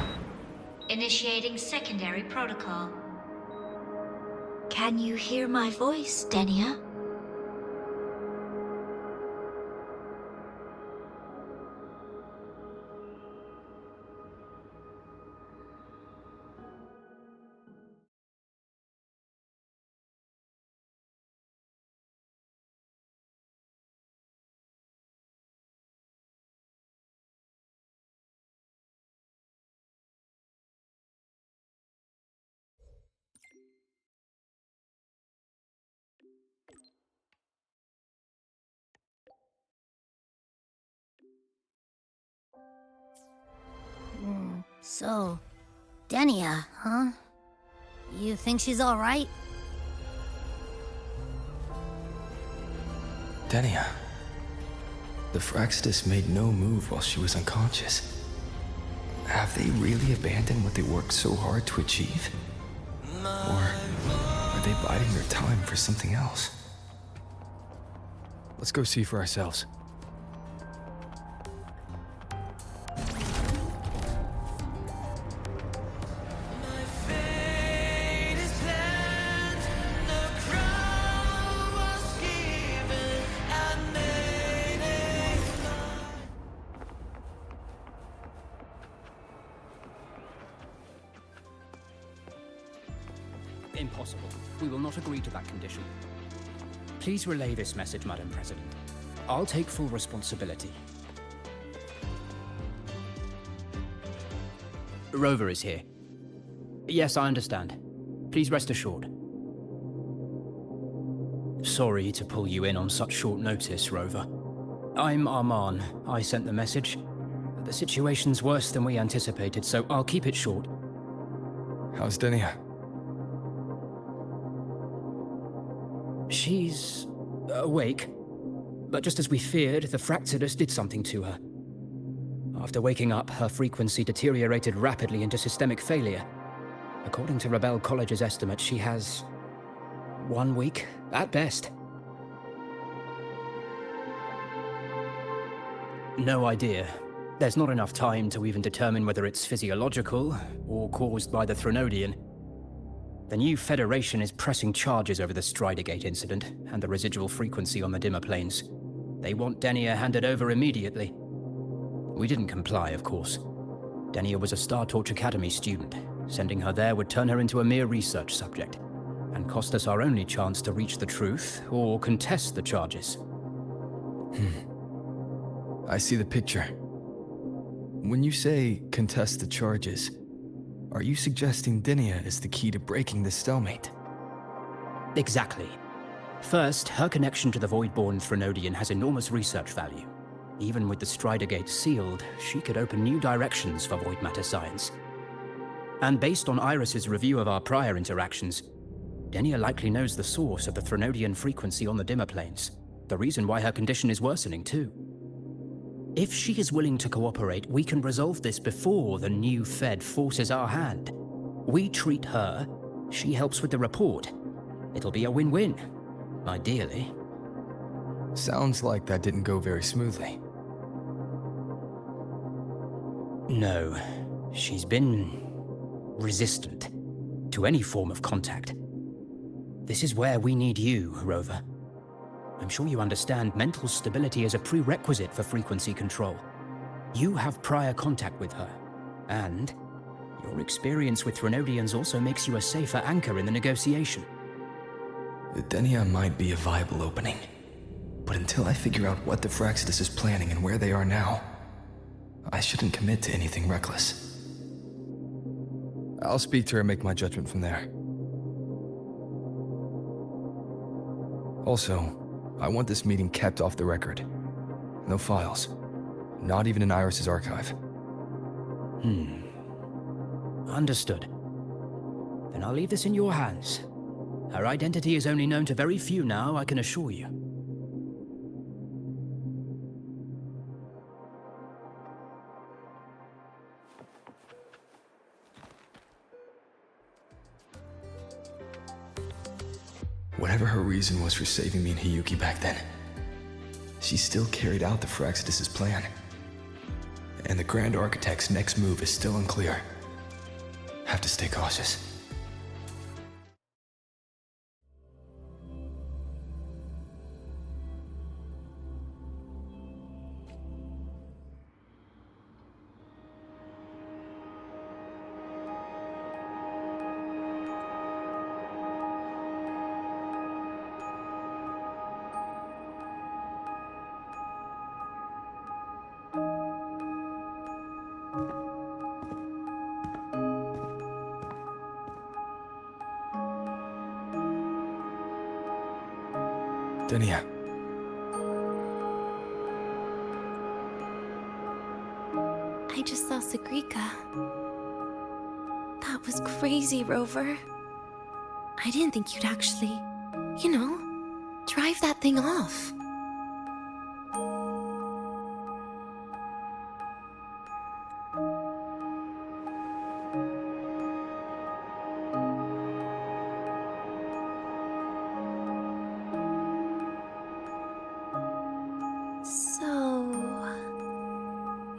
Initiating secondary protocol. Can you hear my voice, Denya? So, Denya, huh? You think she's all right? Denia. The Fraxidus made no move while she was unconscious. Have they really abandoned what they worked so hard to achieve? Or are they biding their time for something else? Let's go see for ourselves. Impossible. We will not agree to that condition. Please relay this message, Madam President. I'll take full responsibility. Rover is here. Yes, I understand. Please rest assured. Sorry to pull you in on such short notice, Rover. I'm Arman. I sent the message. The situation's worse than we anticipated, so I'll keep it short. How's Denia? She's awake. But just as we feared, the Fractidus did something to her. After waking up, her frequency deteriorated rapidly into systemic failure. According to Rebel College's estimate, she has 1 week, at best. No idea. There's not enough time to even determine whether it's physiological or caused by the Threnodian. The new Federation is pressing charges over the Stridergate incident and the residual frequency on the dimmer planes. They want Denia handed over immediately. We didn't comply, of course. Denia was a Star Torch Academy student. Sending her there would turn her into a mere research subject, and cost us our only chance to reach the truth or contest the charges. I see the picture. When you say contest the charges, are you suggesting Denia is the key to breaking this stalemate? Exactly. First, her connection to the Voidborn Threnodian has enormous research value. Even with the Stridergate sealed, she could open new directions for void matter science. And based on Iris's review of our prior interactions, Denia likely knows the source of the Threnodian frequency on the dimmer planes, the reason why her condition is worsening too. If she is willing to cooperate, we can resolve this before the new Fed forces our hand. We treat her, she helps with the report. It'll be a win-win, ideally. Sounds like that didn't go very smoothly. No, she's been resistant to any form of contact. This is where we need you, Rover. I'm sure you understand mental stability is a prerequisite for frequency control. You have prior contact with her, and your experience with Threnodians also makes you a safer anchor in the negotiation. Denia might be a viable opening, but until I figure out what the Fractidus is planning and where they are now, I shouldn't commit to anything reckless. I'll speak to her and make my judgment from there. Also, I want this meeting kept off the record. No files. Not even in Iris's archive. Understood. Then I'll leave this in your hands. Her identity is only known to very few now, I can assure you. Whatever her reason was for saving me and Hiyuki back then, she still carried out the Fractidus' plan. And the Grand Architect's next move is still unclear. Have to stay cautious. Denia. I just saw Sagrika. That was crazy, Rover. I didn't think you'd actually, drive that thing off.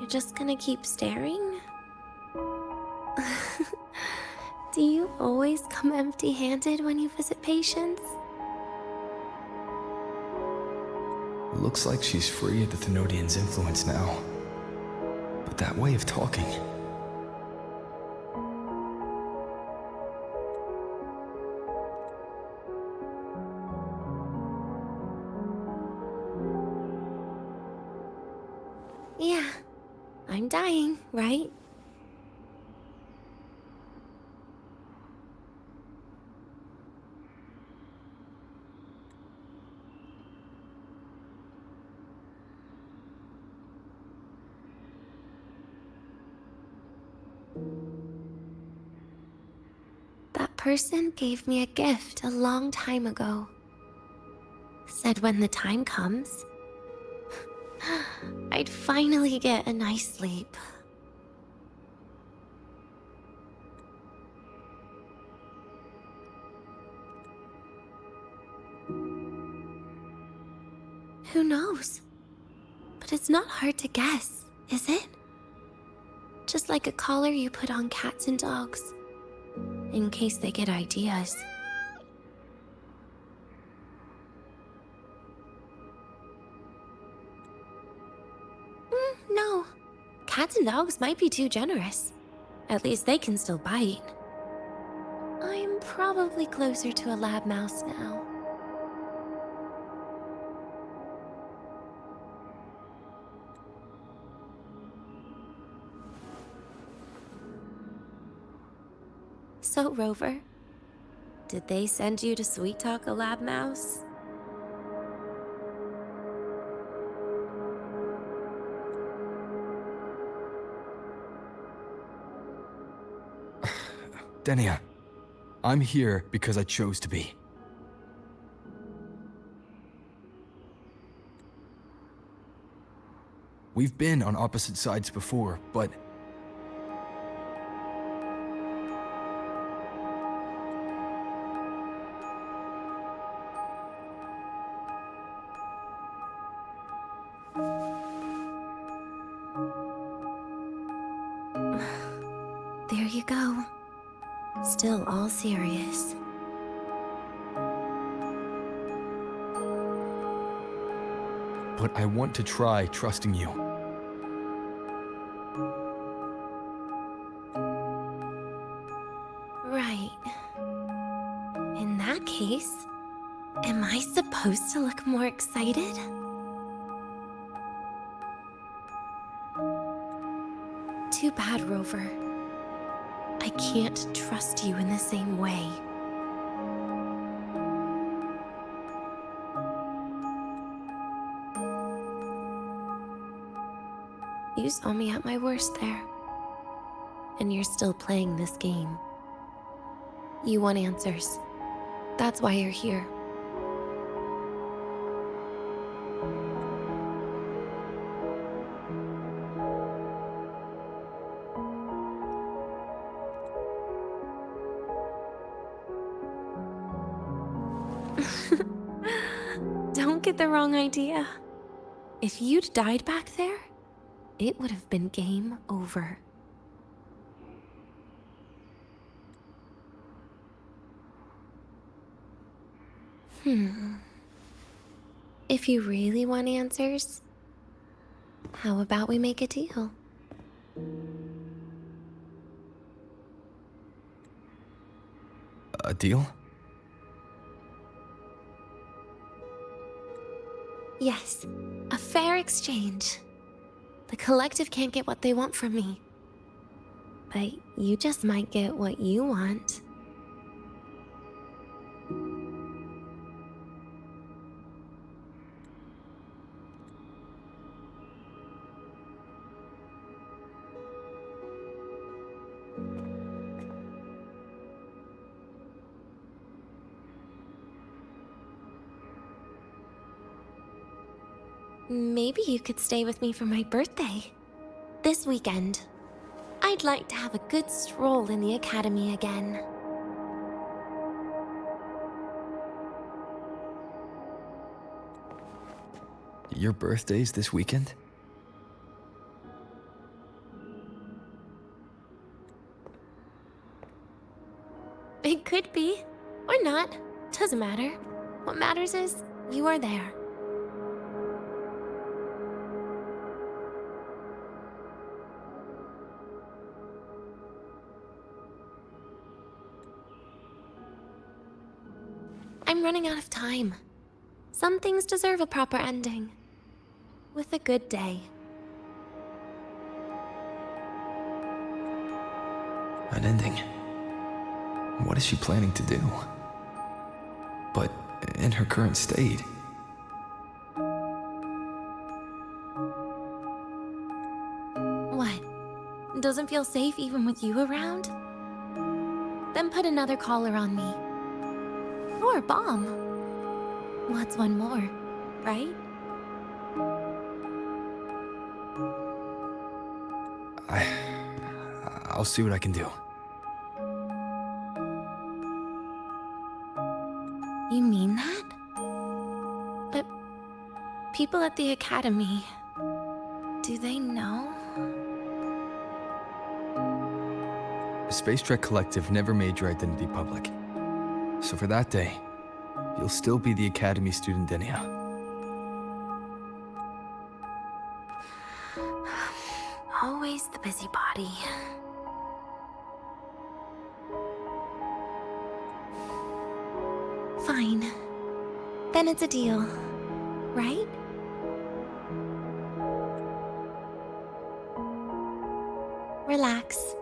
Just gonna keep staring? Do you always come empty-handed when you visit patients? Looks like she's free of the Thenodian's influence now. But that way of talking... I'm dying, right? That person gave me a gift a long time ago. Said when the time comes, I'd finally get a nice sleep. Who knows? But it's not hard to guess, is it? Just like a collar you put on cats and dogs, in case they get ideas. No. Cats and dogs might be too generous. At least they can still bite. I'm probably closer to a lab mouse now. So, Rover, did they send you to sweet talk a lab mouse? Denia, I'm here because I chose to be. We've been on opposite sides before, but... There you go. Still all serious. But I want to try trusting you. Right. In that case, am I supposed to look more excited? Too bad, Rover. I can't trust you in the same way. You saw me at my worst there. And you're still playing this game. You want answers. That's why you're here. Don't get the wrong idea. If you'd died back there, it would have been game over. If you really want answers, how about we make a deal? A deal? Yes, a fair exchange. The collective can't get what they want from me. But you just might get what you want. Maybe you could stay with me for my birthday. This weekend. I'd like to have a good stroll in the academy again. Your birthday's this weekend? It could be, or not. Doesn't matter. What matters is, you are there. I'm running out of time. Some things deserve a proper ending. With a good day. An ending. What is she planning to do? But in her current state... What? Doesn't feel safe even with you around? Then put another collar on me. Or a bomb. What's one more, right? I'll see what I can do. You mean that? But people at the Academy, do they know? The Space Trek Collective never made your identity public. So for that day, you'll still be the Academy student Denia. Always the busybody. Fine. Then it's a deal, right? Relax.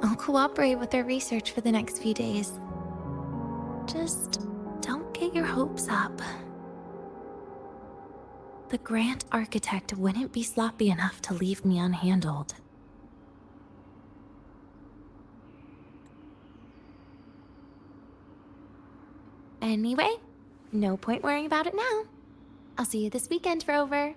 I'll cooperate with their research for the next few days. Just don't get your hopes up. The Grant architect wouldn't be sloppy enough to leave me unhandled. Anyway, no point worrying about it now. I'll see you this weekend, Rover.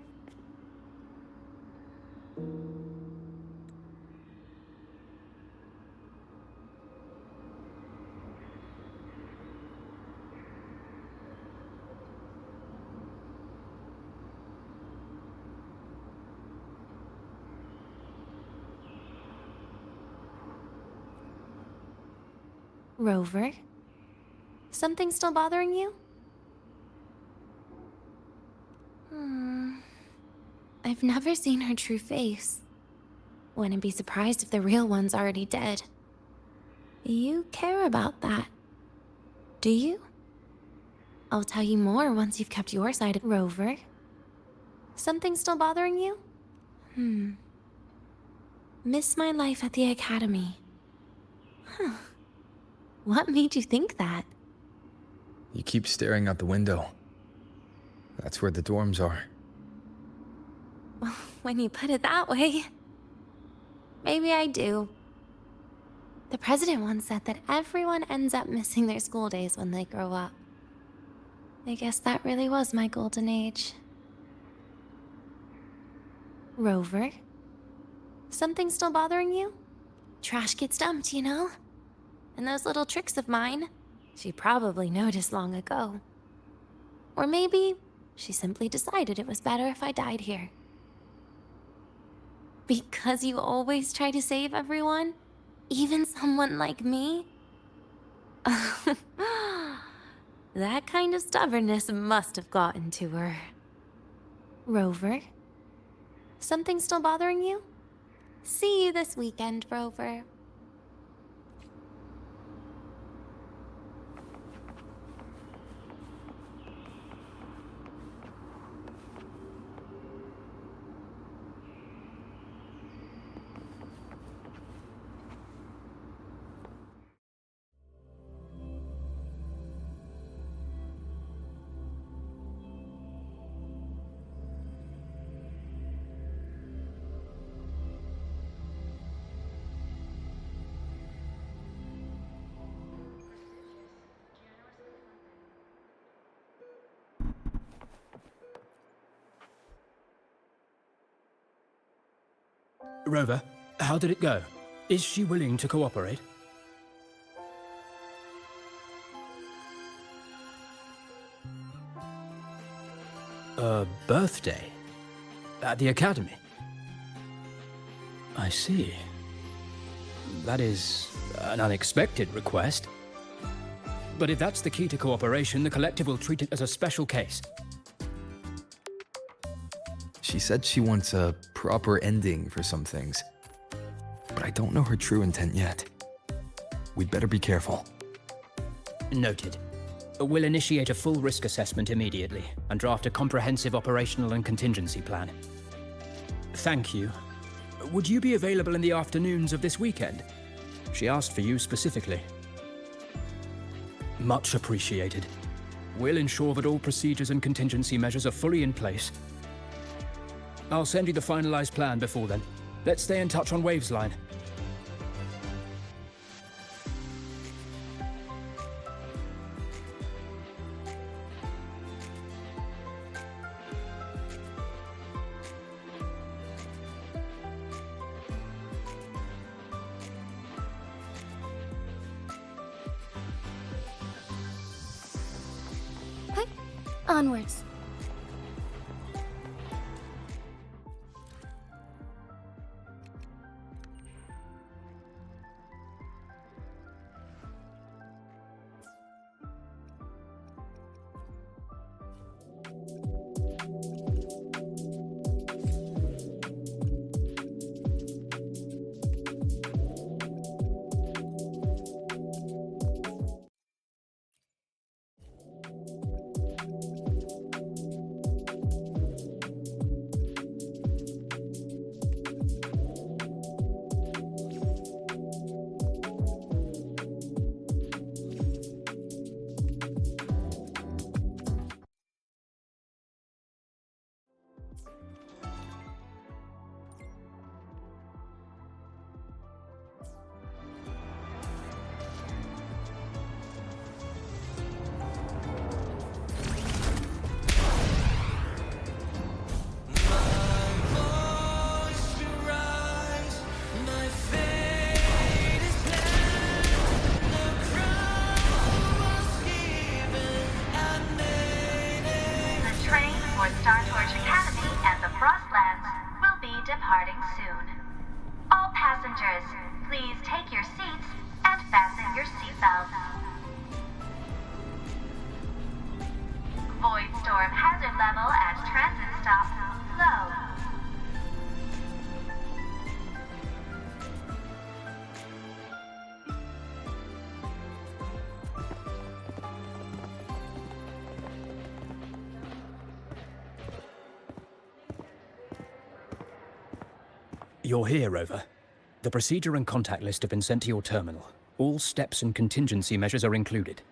Rover? Something still bothering you? I've never seen her true face. Wouldn't be surprised if the real one's already dead. You care about that, do you? I'll tell you more once you've kept your side of Rover. Something still bothering you? Miss my life at the Academy. Huh. What made you think that? You keep staring out the window. That's where the dorms are. When you put it that way, maybe I do. The president once said that everyone ends up missing their school days when they grow up. I guess that really was my golden age. Rover? Something still bothering you? Trash gets dumped, you know? And those little tricks of mine, she probably noticed long ago. Or maybe she simply decided it was better if I died here. Because you always try to save everyone? Even someone like me? That kind of stubbornness must have gotten to her. Rover? Something still bothering you? See you this weekend, Rover. Rover, how did it go? Is she willing to cooperate? A birthday? At the Academy? I see. That is an unexpected request. But if that's the key to cooperation, the Collective will treat it as a special case. She said she wants a proper ending for some things. But I don't know her true intent yet. We'd better be careful. Noted. We'll initiate a full risk assessment immediately and draft a comprehensive operational and contingency plan. Thank you. Would you be available in the afternoons of this weekend? She asked for you specifically. Much appreciated. We'll ensure that all procedures and contingency measures are fully in place. I'll send you the finalized plan before then. Let's stay in touch on Wave's line. Onwards. departing soon. All passengers, please take your seats and fasten your seatbelts. Void storm hazard level at transit stop low. You're here, Rover. The procedure and contact list have been sent to your terminal. All steps and contingency measures are included.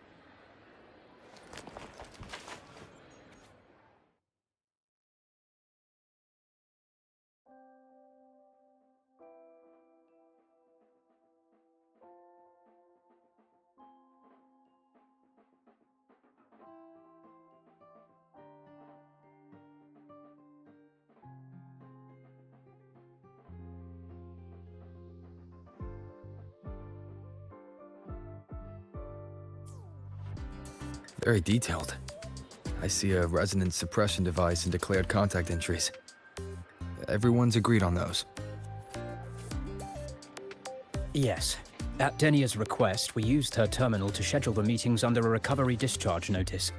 Very detailed. I see a resonance suppression device and declared contact entries. Everyone's agreed on those. Yes. At Denia's request, we used her terminal to schedule the meetings under a recovery discharge notice.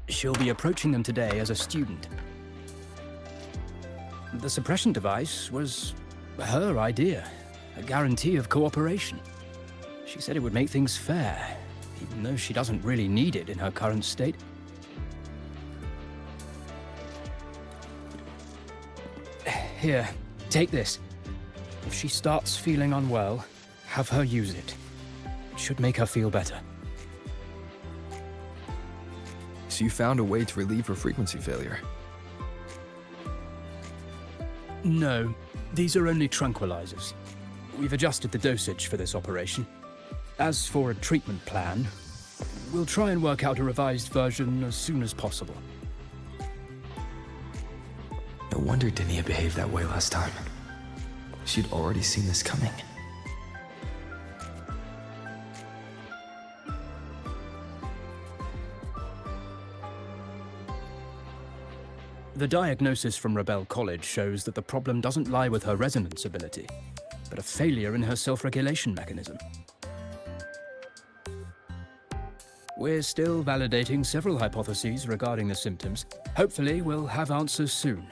She'll be approaching them today as a student. The suppression device was her idea, a guarantee of cooperation. She said it would make things fair, even though she doesn't really need it in her current state. Here, take this. If she starts feeling unwell, have her use it. It should make her feel better. So you found a way to relieve her frequency failure? No, these are only tranquilizers. We've adjusted the dosage for this operation. As for a treatment plan, we'll try and work out a revised version as soon as possible. No wonder Denia behaved that way last time. She'd already seen this coming. The diagnosis from Rebel College shows that the problem doesn't lie with her resonance ability, but a failure in her self-regulation mechanism. We're still validating several hypotheses regarding the symptoms. Hopefully, we'll have answers soon.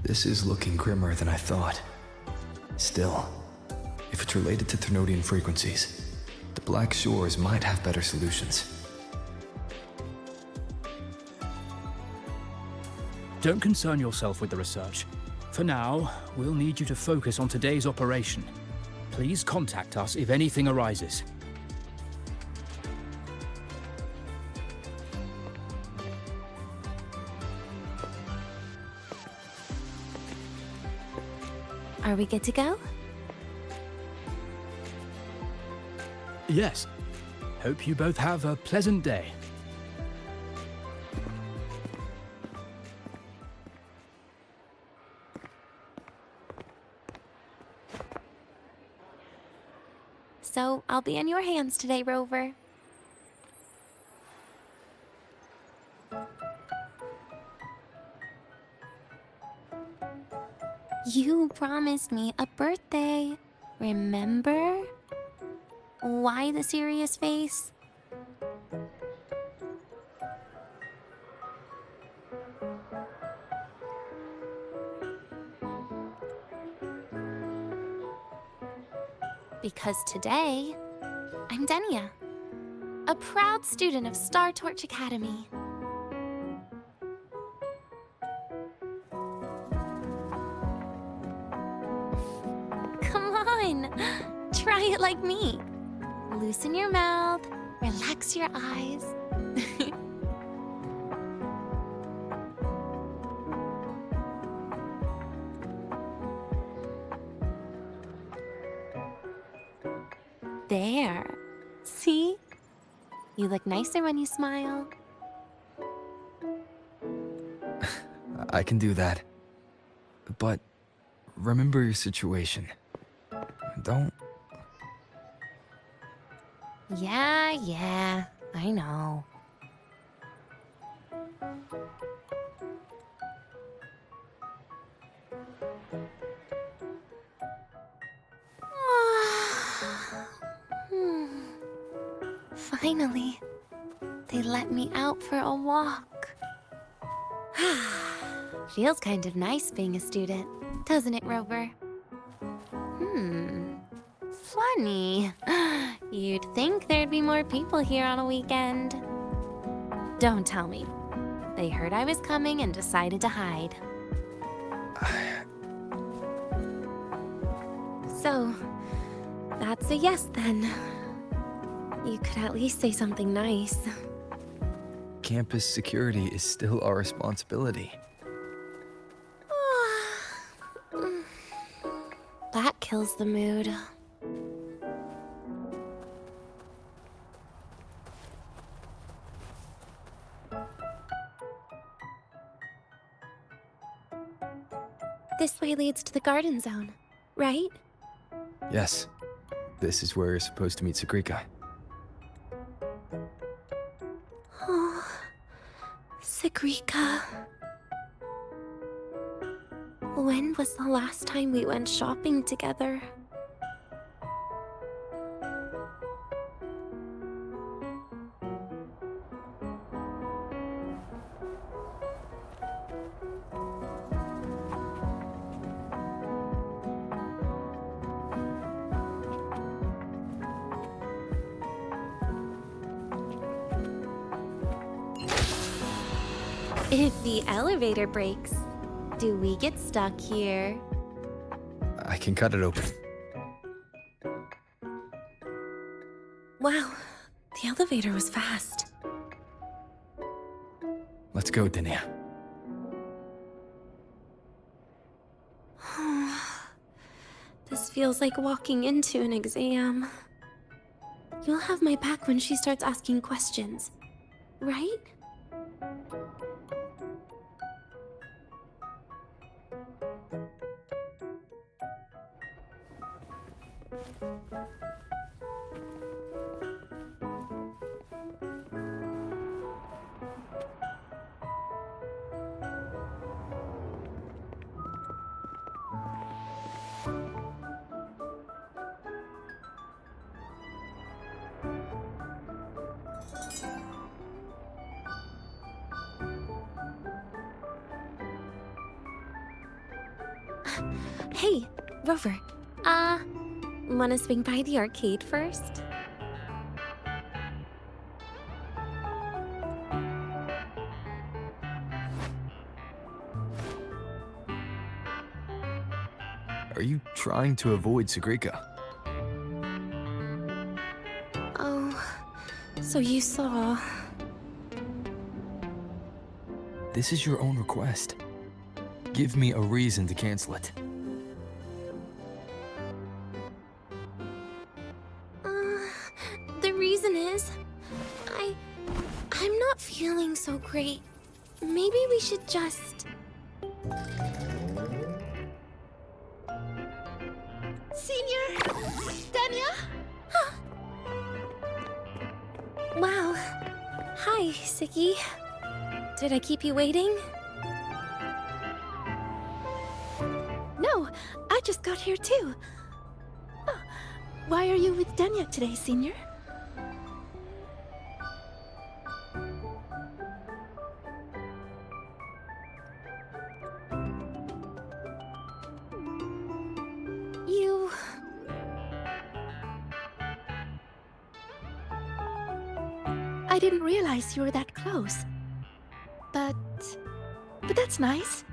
This is looking grimmer than I thought. Still, if it's related to Thermodian frequencies, the Black Shores might have better solutions. Don't concern yourself with the research. For now, we'll need you to focus on today's operation. Please contact us if anything arises. Are we good to go? Yes. Hope you both have a pleasant day. So, I'll be in your hands today, Rover. You promised me a birthday. Remember? Why the serious face? Because today, I'm Denia, a proud student of Star Torch Academy. Come on, try it like me. Loosen your mouth, relax your eyes. There. See? You look nicer when you smile. I can do that. But remember your situation. Don't... Yeah, I know. Finally, they let me out for a walk. Feels kind of nice being a student, doesn't it, Rover? Funny. You'd think there'd be more people here on a weekend. Don't tell me. They heard I was coming and decided to hide. So, that's a yes then. You could at least say something nice. Campus security is still our responsibility. That kills the mood. This way leads to the garden zone, right? Yes. This is where you're supposed to meet Sakrika. Oh, Sakrika. When was the last time we went shopping together? If the elevator breaks, do we get stuck here? I can cut it open. Wow, the elevator was fast. Let's go, Denia. This feels like walking into an exam. You'll have my back when she starts asking questions, right? Hey, Rover. Wanna swing by the arcade first? Are you trying to avoid Sagrika? Oh, so you saw. This is your own request. Give me a reason to cancel it. The reason is, I'm not feeling so great. Maybe we should just... Senior! Dania? Wow. Hi, Siki. Did I keep you waiting? No, I just got here too. Oh, why are you with Dania today, Senior? You... I didn't realize you were that close. But that's nice.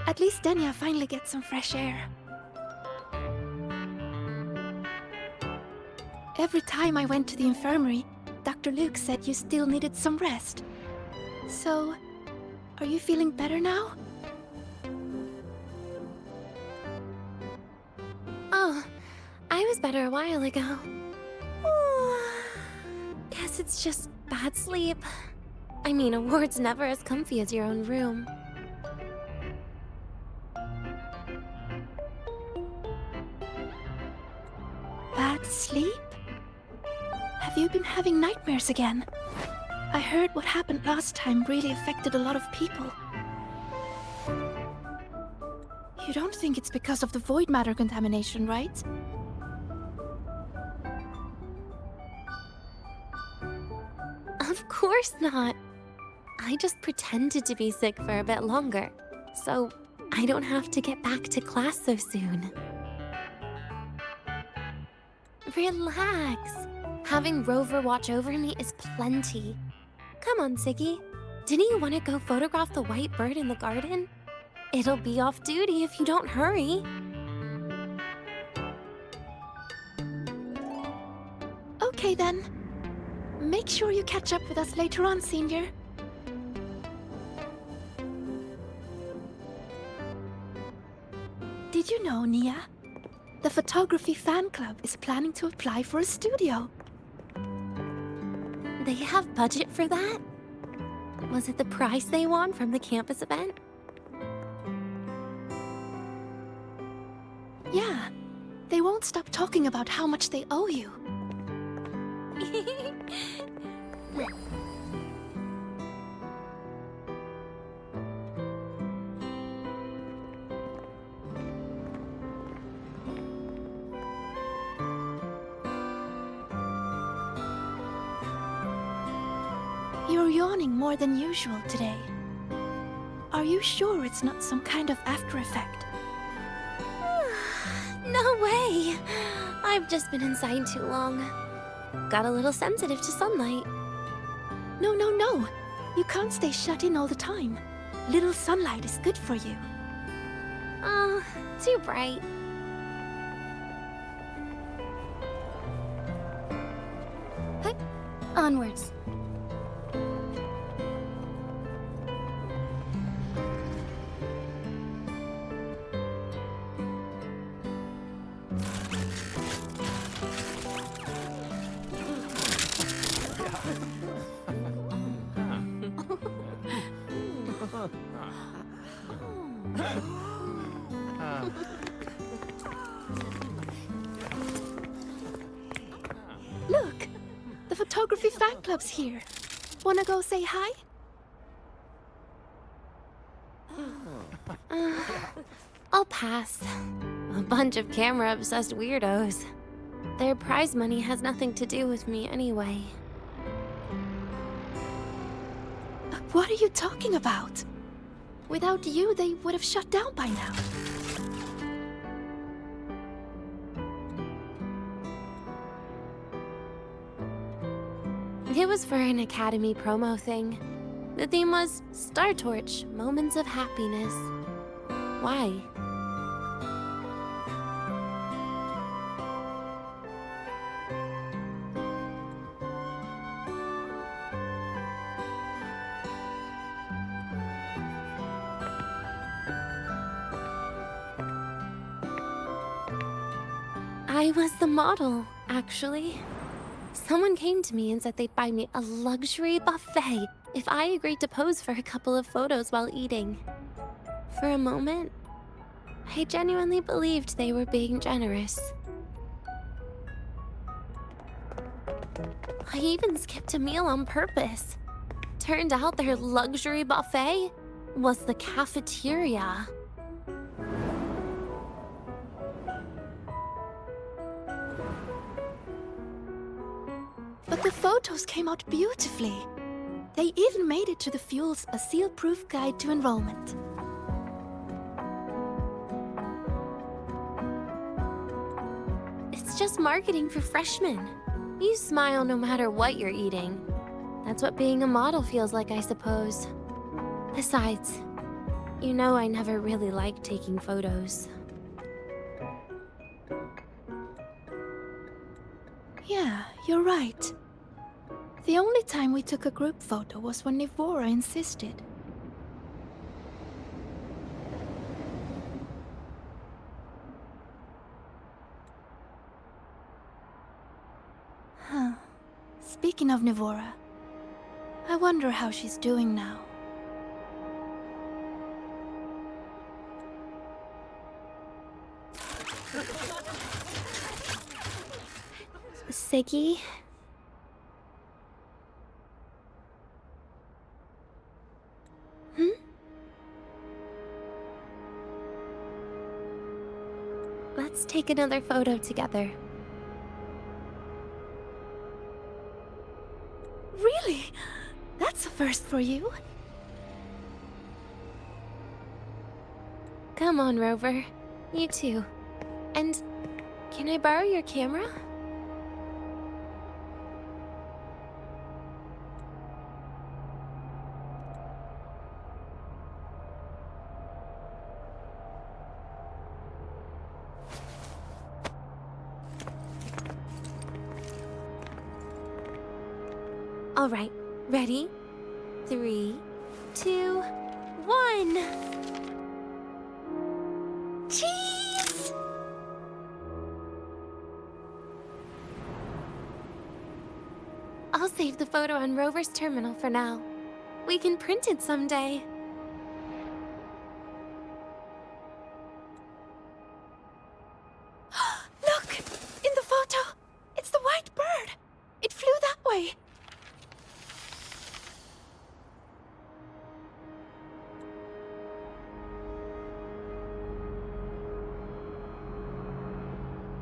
At least Dania finally gets some fresh air. Every time I went to the infirmary, Dr. Luke said you still needed some rest. So, are you feeling better now? Oh, I was better a while ago. Guess it's just bad sleep. I mean, a ward's never as comfy as your own room. Bad sleep? Have you been having nightmares again? I heard what happened last time really affected a lot of people. You don't think it's because of the void matter contamination, right? Of course not. I just pretended to be sick for a bit longer, so I don't have to get back to class so soon. Relax. Having Rover watch over me is plenty. Come on, Siggy. Didn't you want to go photograph the white bird in the garden? It'll be off duty if you don't hurry. Okay then. Make sure you catch up with us later on, Senior. Did you know, Nia? The photography fan club is planning to apply for a studio. They have budget for that? Was it the prize they won from the campus event? Yeah. They won't stop talking about how much they owe you. You're yawning more than usual today. Are you sure it's not some kind of after effect? No way! I've just been inside too long. Got a little sensitive to sunlight. No. You can't stay shut in all the time. Little sunlight is good for you. Oh, too bright. Hey, onwards. Look! The photography fan club's here. Wanna go say hi? I'll pass. A bunch of camera-obsessed weirdos. Their prize money has nothing to do with me anyway. What are you talking about? Without you, they would have shut down by now. It was for an Academy promo thing. The theme was Star Torch, Moments of Happiness. Why? I was the model, actually. Someone came to me and said they'd buy me a luxury buffet if I agreed to pose for a couple of photos while eating. For a moment, I genuinely believed they were being generous. I even skipped a meal on purpose. Turned out their luxury buffet was the cafeteria. But the photos came out beautifully. They even made it to the Fuel's A Seal-Proof Guide to Enrollment. It's just marketing for freshmen. You smile no matter what you're eating. That's what being a model feels like, I suppose. Besides, you know I never really liked taking photos. Yeah, you're right. The only time we took a group photo was when Nivora insisted. Huh. Speaking of Nivora, I wonder how she's doing now. Siggy? Let's take another photo together. Really? That's a first for you. Come on, Rover. You too. And can I borrow your camera? All right, ready? 3, 2, 1. Cheese! I'll save the photo on Rover's terminal for now. We can print it someday. Look! In the photo! It's the white bird! It flew that way!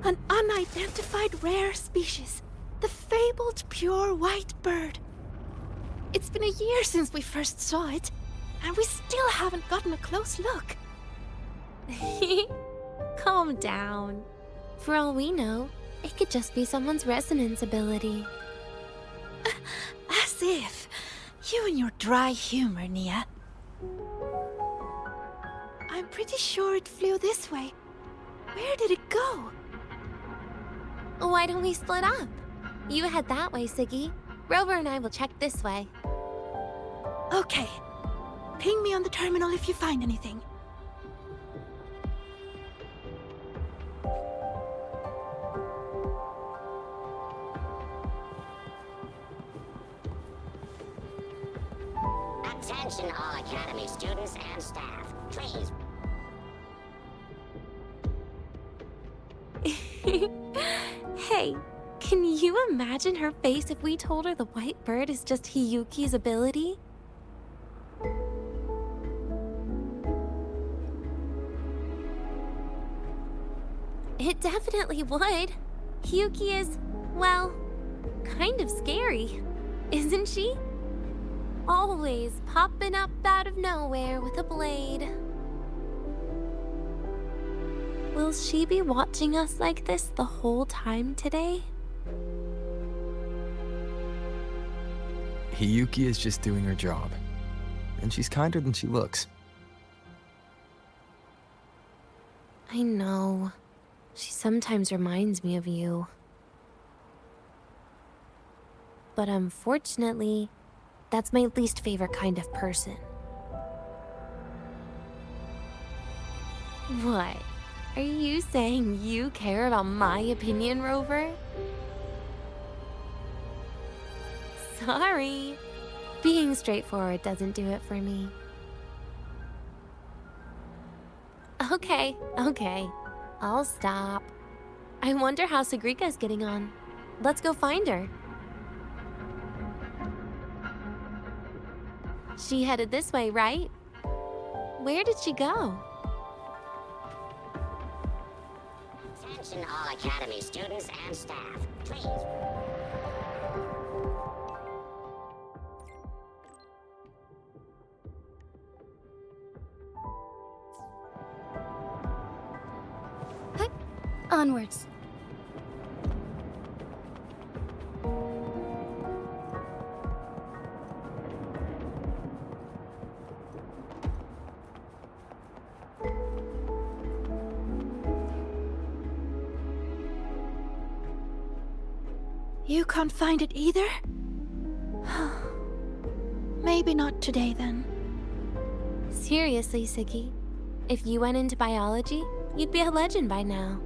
An unidentified rare species. The fabled pure white bird. It's been a year since we first saw it, and we still haven't gotten a close look. Calm down. For all we know, it could just be someone's resonance ability. As if. You and your dry humor, Nia. I'm pretty sure it flew this way. Where did it go? Why don't we split up? You head that way, Siggy. Rover and I will check this way. Okay. Ping me on the terminal if you find anything. Attention all Academy students and staff. Please. Hey, can you imagine her face if we told her the white bird is just Hiyuki's ability? It definitely would. Hiyuki is, well, kind of scary, isn't she? Always popping up out of nowhere with a blade. Will she be watching us like this the whole time today? Hiyuki is just doing her job. And she's kinder than she looks. I know. She sometimes reminds me of you. But unfortunately, that's my least favorite kind of person. What? Are you saying you care about my opinion, Rover? Sorry. Being straightforward doesn't do it for me. Okay. I'll stop. I wonder how Sagrika's getting on. Let's go find her. She headed this way, right? Where did she go? Attention all Academy students and staff. Please. Onwards. You can't find it either? Maybe not today then. Seriously, Siggy. If you went into biology, you'd be a legend by now.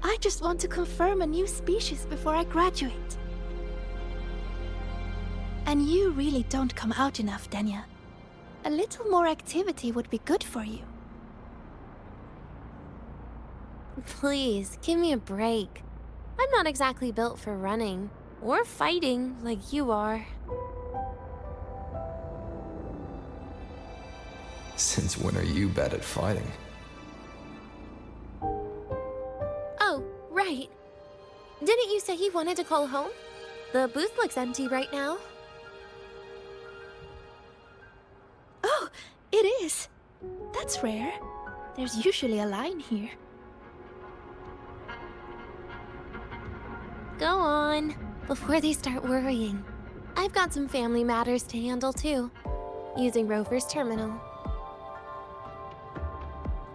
I just want to confirm a new species before I graduate. And you really don't come out enough, Denya. A little more activity would be good for you. Please, give me a break. I'm not exactly built for running or fighting like you are. Since when are you bad at fighting? Oh, right. Didn't you say you wanted to call home? The booth looks empty right now. Oh, it is. That's rare. There's usually a line here. Go on, before they start worrying. I've got some family matters to handle too, using Rover's terminal.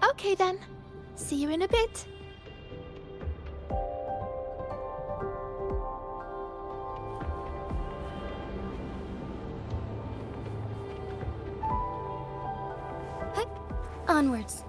Okay then. See you in a bit. Onwards.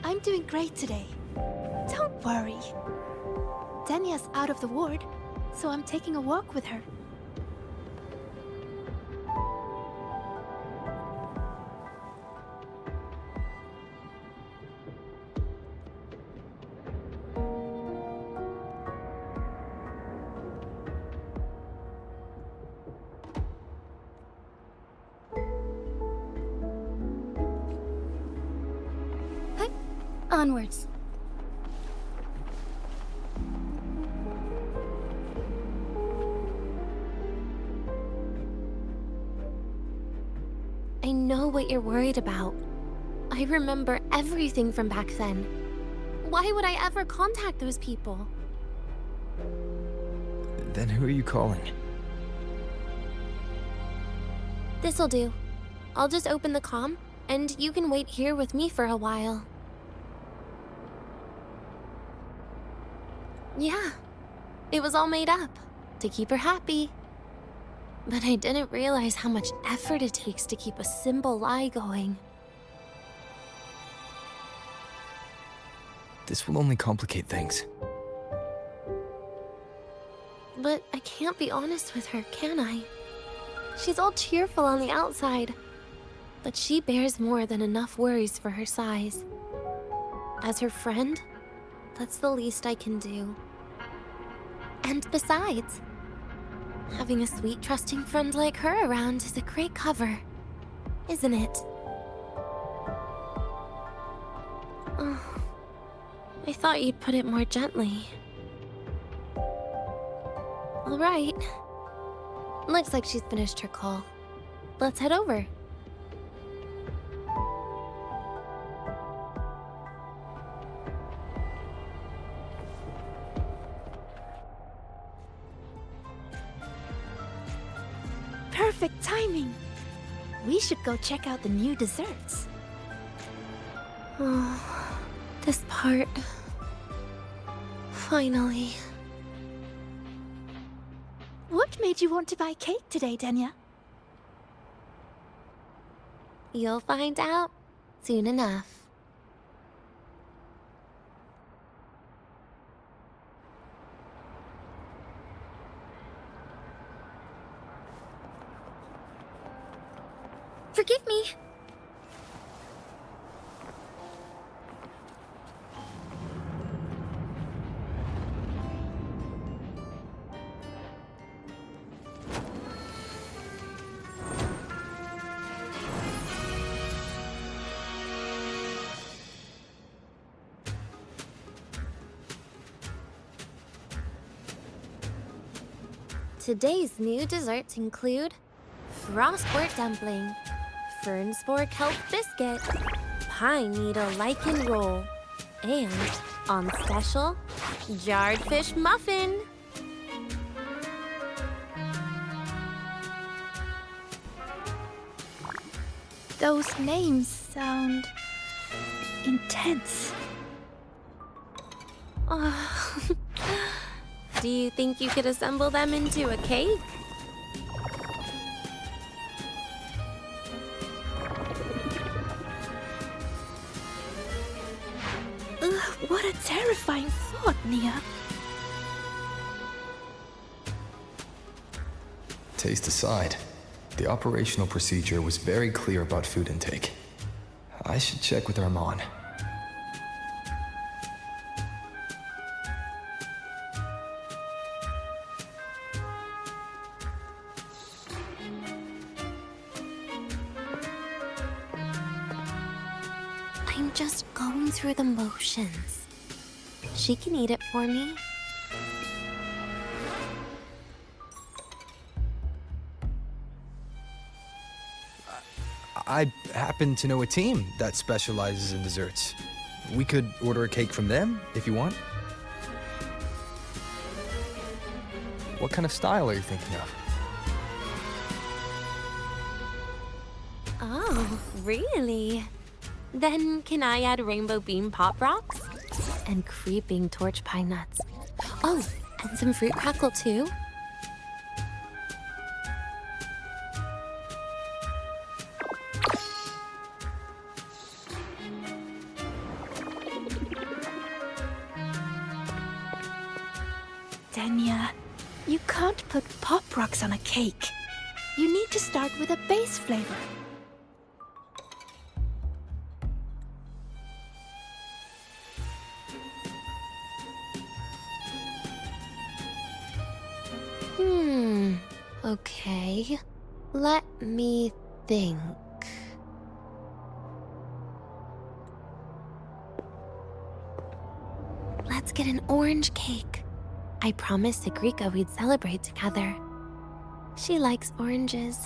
I'm doing great today. Don't worry. Denya's out of the ward, so I'm taking a walk with her. Onwards. I know what you're worried about. I remember everything from back then. Why would I ever contact those people? Then who are you calling? This'll do. I'll just open the comm, and you can wait here with me for a while. Yeah, it was all made up to keep her happy. But I didn't realize how much effort it takes to keep a simple lie going. This will only complicate things. But I can't be honest with her, can I? She's all cheerful on the outside, but she bears more than enough worries for her size. As her friend, that's the least I can do. And besides, having a sweet, trusting friend like her around is a great cover, isn't it? Oh, I thought you'd put it more gently. All right. Looks like she's finished her call. Let's head over. Perfect timing. We should go check out the new desserts. Oh, this part. Finally. What made you want to buy cake today, Denya? You'll find out soon enough. Forgive me. Today's new desserts include frostwork dumpling, fern spore kelp biscuit, pine needle lichen roll, and, on special, jarred fish muffin. Those names sound intense. Oh. Do you think you could assemble them into a cake? Ugh, what a terrifying thought, Nia. Taste aside, the operational procedure was very clear about food intake. I should check with Armand. I'm just going through the motions. She can eat it for me. I happen to know a team that specializes in desserts. We could order a cake from them if you want. What kind of style are you thinking of? Oh, really? Then can I add rainbow bean pop rocks? And creeping torch pine nuts. Oh, and some fruit crackle too? Denya, you can't put pop rocks on a cake. You need to start with a base flavor. Okay. Let me think. Let's get an orange cake. I promised Sigrika we'd celebrate together. She likes oranges.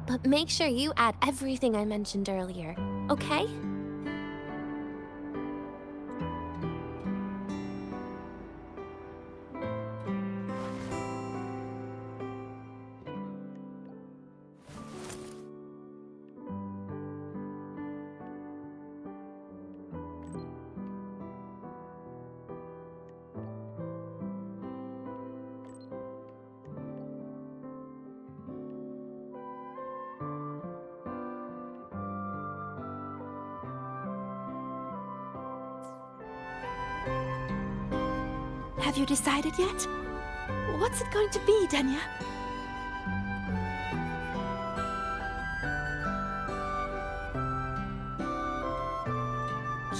But make sure you add everything I mentioned earlier, okay? Have you decided yet? What's it going to be, Denya?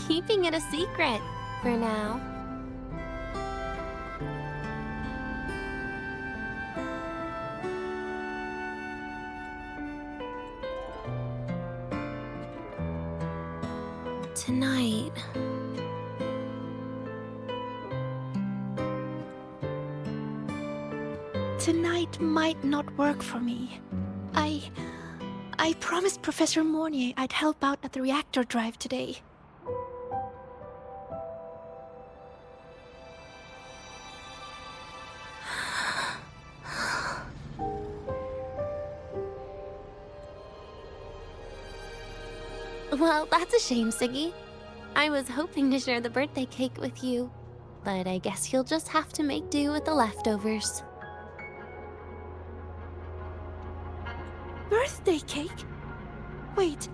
Keeping it a secret for now. Tonight. Tonight might not work for me. I promised Professor Mornier I'd help out at the reactor drive today. Well, that's a shame, Siggy. I was hoping to share the birthday cake with you, but I guess you'll just have to make do with the leftovers. Birthday cake? Wait,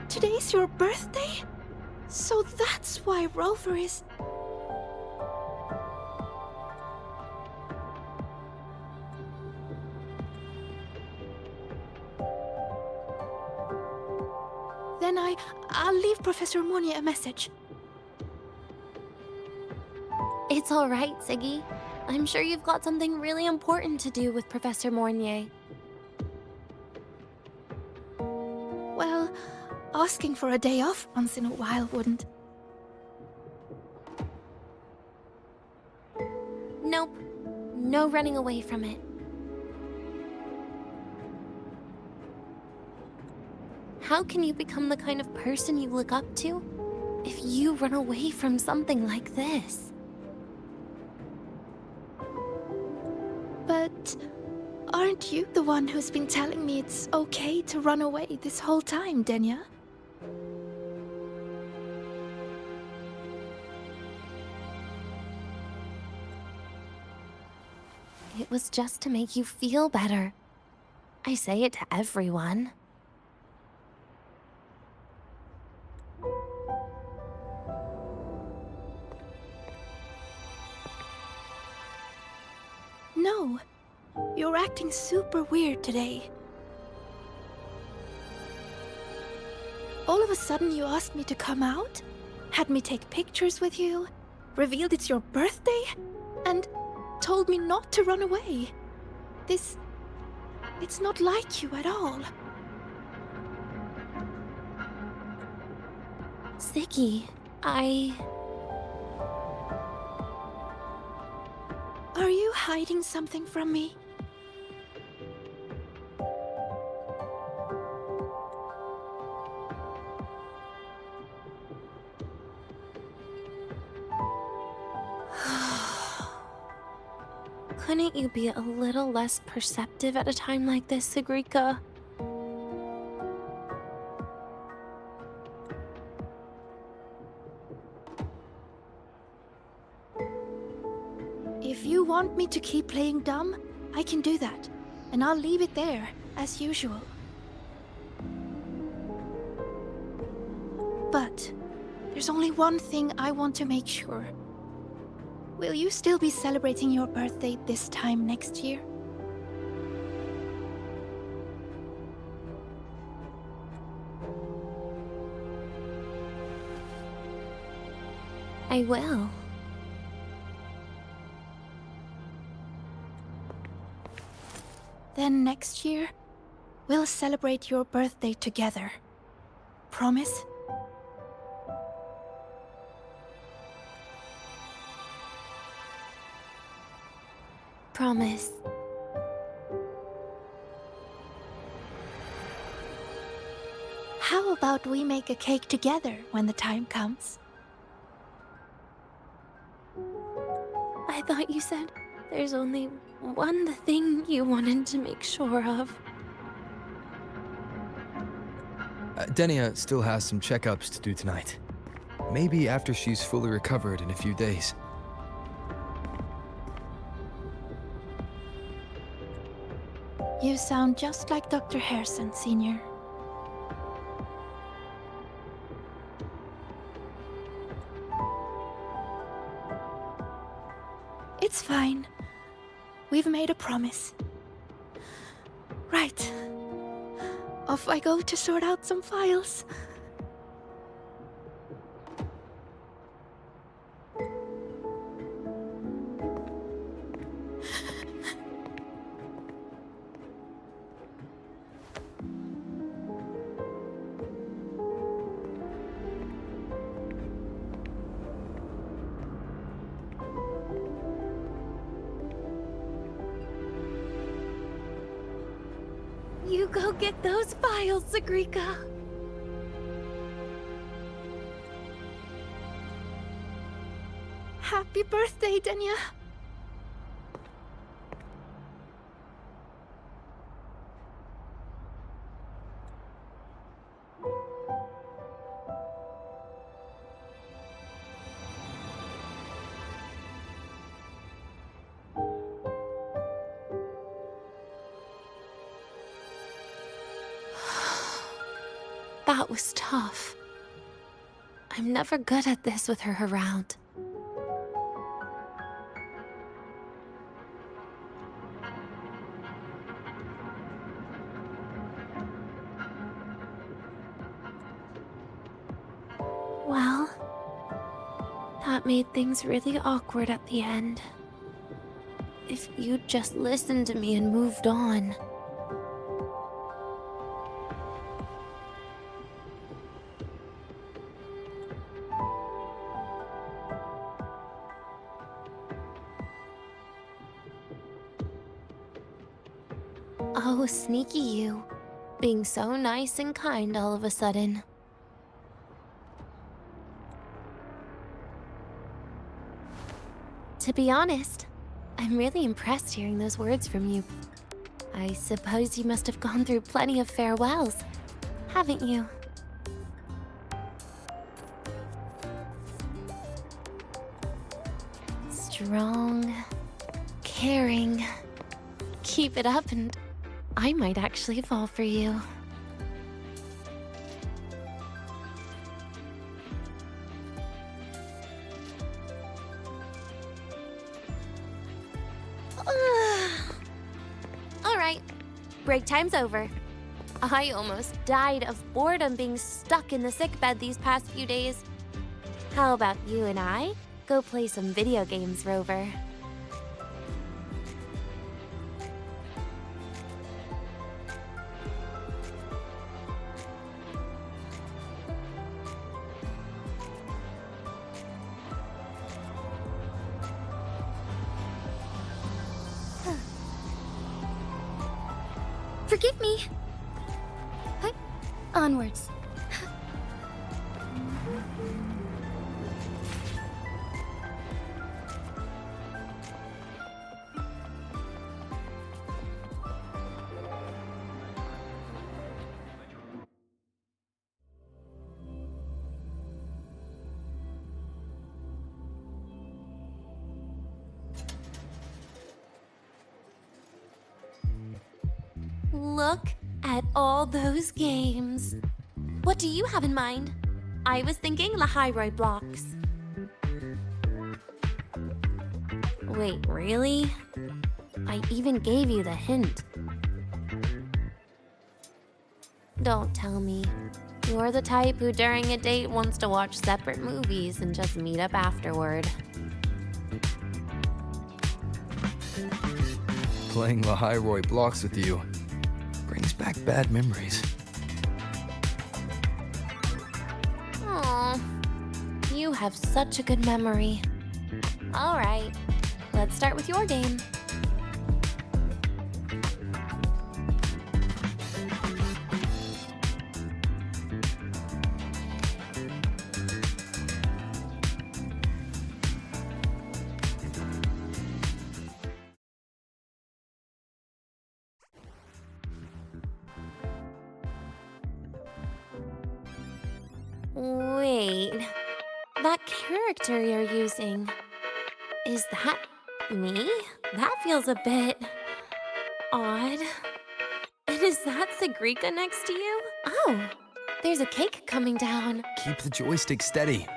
today's your birthday? So that's why Rover is... Then I'll leave Professor Mornier a message. It's all right, Siggy. I'm sure you've got something really important to do with Professor Mornier. Well, asking for a day off once in a while wouldn't. Nope. No running away from it. How can you become the kind of person you look up to if you run away from something like this? But aren't you the one who's been telling me it's okay to run away this whole time, Denya? It was just to make you feel better. I say it to everyone. No, you're acting super weird today. All of a sudden you asked me to come out, had me take pictures with you, revealed it's your birthday, and told me not to run away. It's not like you at all. Siggy, Are you hiding something from me? Couldn't you be a little less perceptive at a time like this, Sigrika? If you want me to keep playing dumb, I can do that. And I'll leave it there, as usual. But there's only one thing I want to make sure. Will you still be celebrating your birthday this time next year? I will. Then next year, we'll celebrate your birthday together. Promise? Promise. How about we make a cake together when the time comes? I thought you said there's only one thing you wanted to make sure of. Denia still has some checkups to do tonight. Maybe after she's fully recovered in a few days. You sound just like Dr. Harrison, Senior. It's fine. We've made a promise. Right. Off I go to sort out some files. You go get those files, Sagrika. Happy birthday, Denya. That was tough. I'm never good at this with her around. Well, that made things really awkward at the end. If you'd just listened to me and moved on. Oh, sneaky you. Being so nice and kind all of a sudden. To be honest, I'm really impressed hearing those words from you. I suppose you must have gone through plenty of farewells, haven't you? Strong, caring. Keep it up and I might actually fall for you. Alright, break time's over. I almost died of boredom being stuck in the sickbed these past few days. How about you and I go play some video games, Rover? Forgive me. Onwards. Look at all those games. What do you have in mind? I was thinking Lahairoi blocks. Wait, really? I even gave you the hint. Don't tell me. You're the type who during a date wants to watch separate movies and just meet up afterward. Playing Lahairoi blocks with you brings back bad memories. Aw, you have such a good memory. All right, let's start with your game. Wait, that character you're using, is that me? That feels a bit odd. And is that Sagrika next to you? Oh, there's a cake coming down. Keep the joystick steady.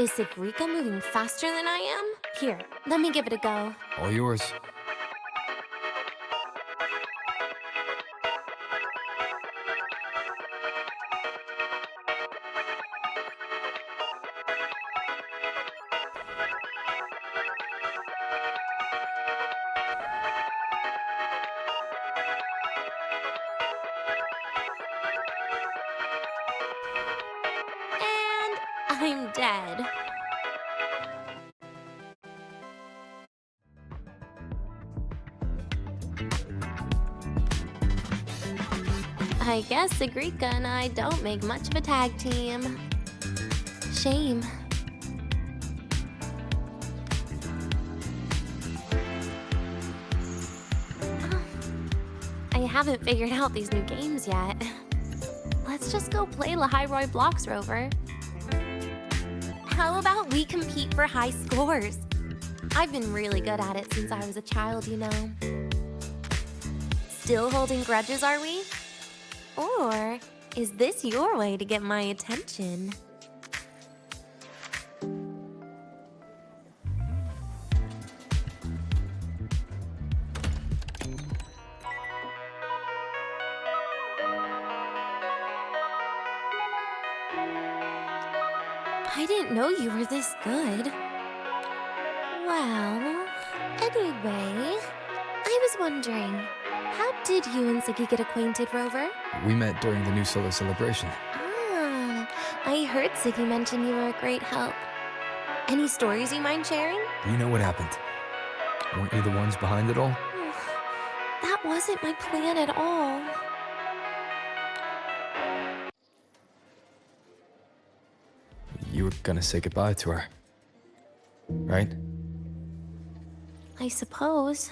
Is Sagrika moving faster than I am? Here, let me give it a go. All yours. And I'm dead. I guess Sagrika and I don't make much of a tag team. Shame. I haven't figured out these new games yet. Let's just go play Lahiroi Blocks, Rover. How about we compete for high scores? I've been really good at it since I was a child, you know. Still holding grudges, are we? Or is this your way to get my attention? I didn't know you were this good. Well, anyway, I was wondering, how did you and Siggy get acquainted, Rover? We met during the New Solar celebration. Ah, I heard Siggy mention you were a great help. Any stories you mind sharing? You know what happened. Weren't you the ones behind it all? That wasn't my plan at all. You were gonna say goodbye to her, right? I suppose.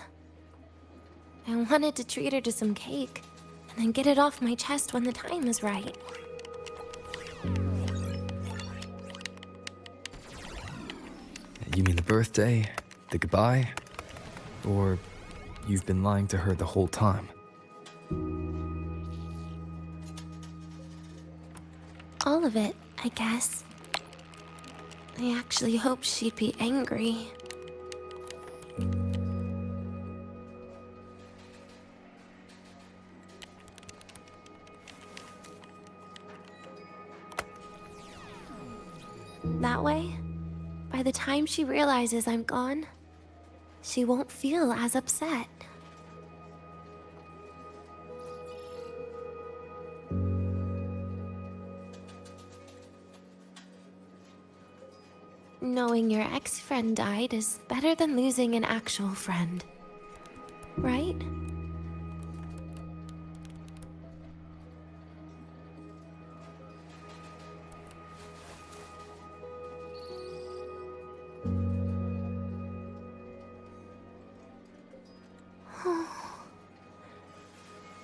I wanted to treat her to some cake, and then get it off my chest when the time is right. You mean the birthday, the goodbye, or you've been lying to her the whole time? All of it, I guess. I actually hoped she'd be angry. That way, by the time she realizes I'm gone, she won't feel as upset. Knowing your ex-friend died is better than losing an actual friend, right?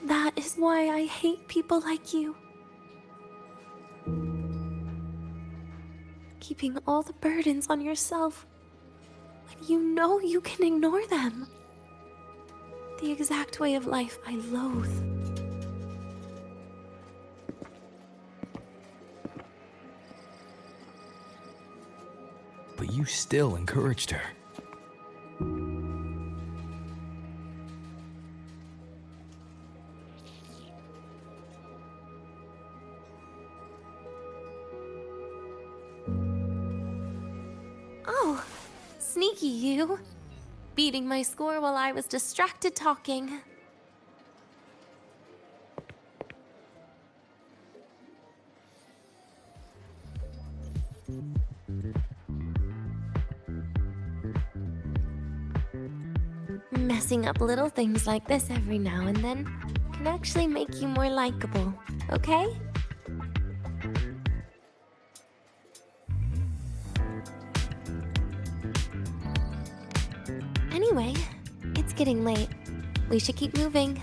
That is why I hate people like you. Keeping all the burdens on yourself when you know you can ignore them. The exact way of life I loathe. But you still encouraged her. Oh, sneaky you. Beating my score while I was distracted talking. Messing up little things like this every now and then can actually make you more likable, okay? Anyway, it's getting late. We should keep moving.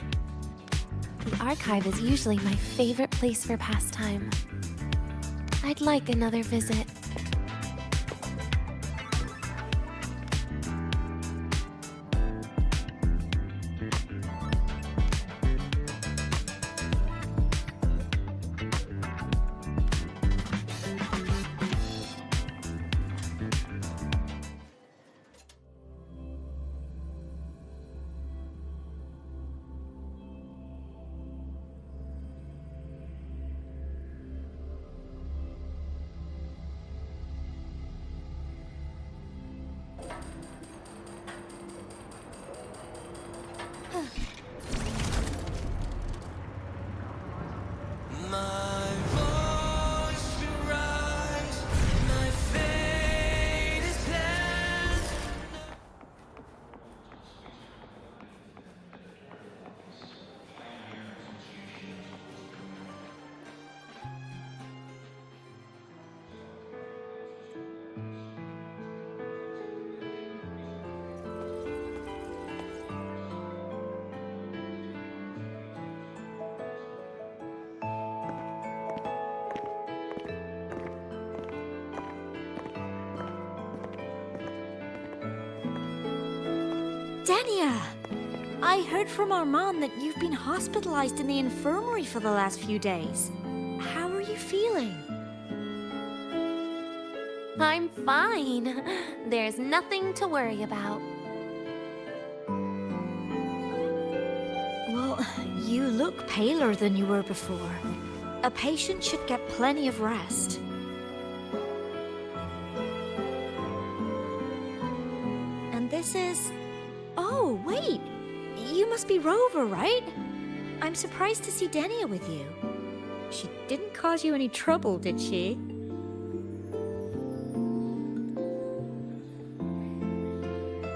The archive is usually my favorite place for pastime. I'd like another visit. Denia! I heard from Armand that you've been hospitalized in the infirmary for the last few days. How are you feeling? I'm fine. There's nothing to worry about. Well, you look paler than you were before. A patient should get plenty of rest. And this is... Oh, wait! You must be Rover, right? I'm surprised to see Denia with you. She didn't cause you any trouble, did she?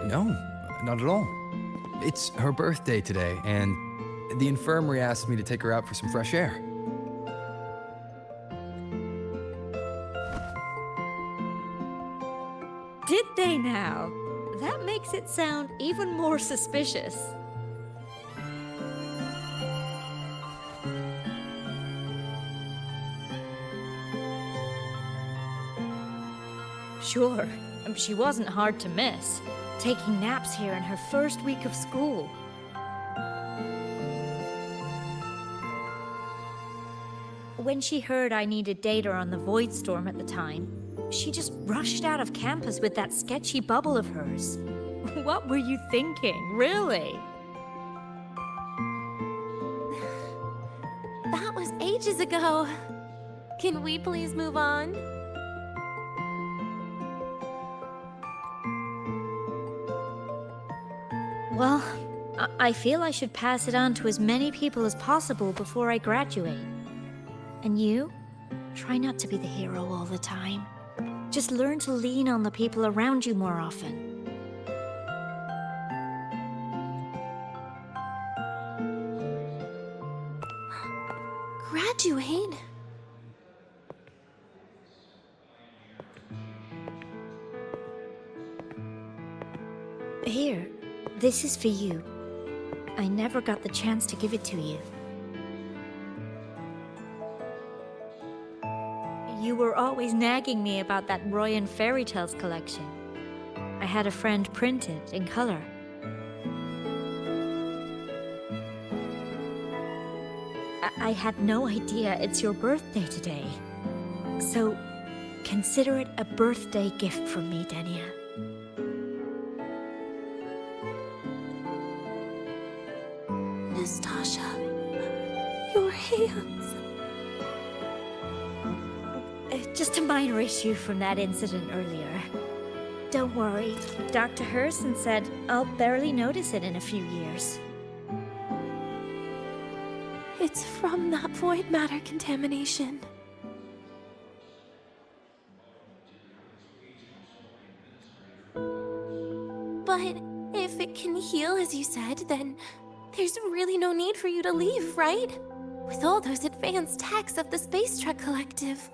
No, not at all. It's her birthday today, and the infirmary asked me to take her out for some fresh air. Did they now? That makes it sound even more suspicious. Sure, she wasn't hard to miss, taking naps here in her first week of school. When she heard I needed data on the Void Storm at the time, she just rushed out of campus with that sketchy bubble of hers. What were you thinking, really? That was ages ago. Can we please move on? Well, I feel I should pass it on to as many people as possible before I graduate. And you? Try not to be the hero all the time. Just learn to lean on the people around you more often. Graduate? Here, this is for you. I never got the chance to give it to you. You were always nagging me about that Roy and Fairy Tales collection. I had a friend print it in color. I had no idea it's your birthday today. So, consider it a birthday gift from me, Denia. Nastasha, your hands. Just a minor issue from that incident earlier. Don't worry, Dr. Herson said I'll barely notice it in a few years. It's from that void matter contamination. But if it can heal, as you said, then there's really no need for you to leave, right? With all those advanced techs of the Space Trek Collective.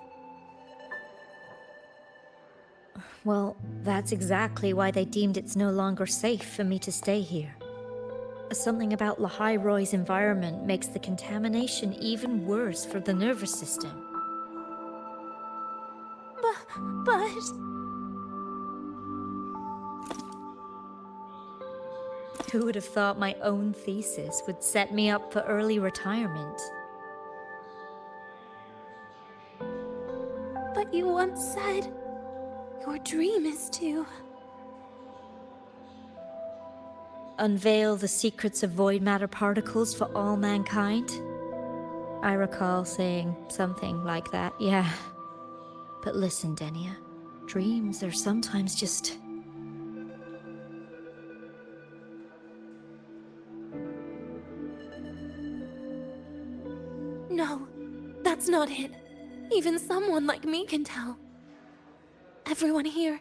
Well, that's exactly why they deemed it's no longer safe for me to stay here. Something about Lahai Roy's environment makes the contamination even worse for the nervous system. But... Who would have thought my own thesis would set me up for early retirement? But you once said your dream is to... unveil the secrets of void matter particles for all mankind? I recall saying something like that, yeah. But listen, Denia, dreams are sometimes just... No, that's not it. Even someone like me can tell. Everyone here...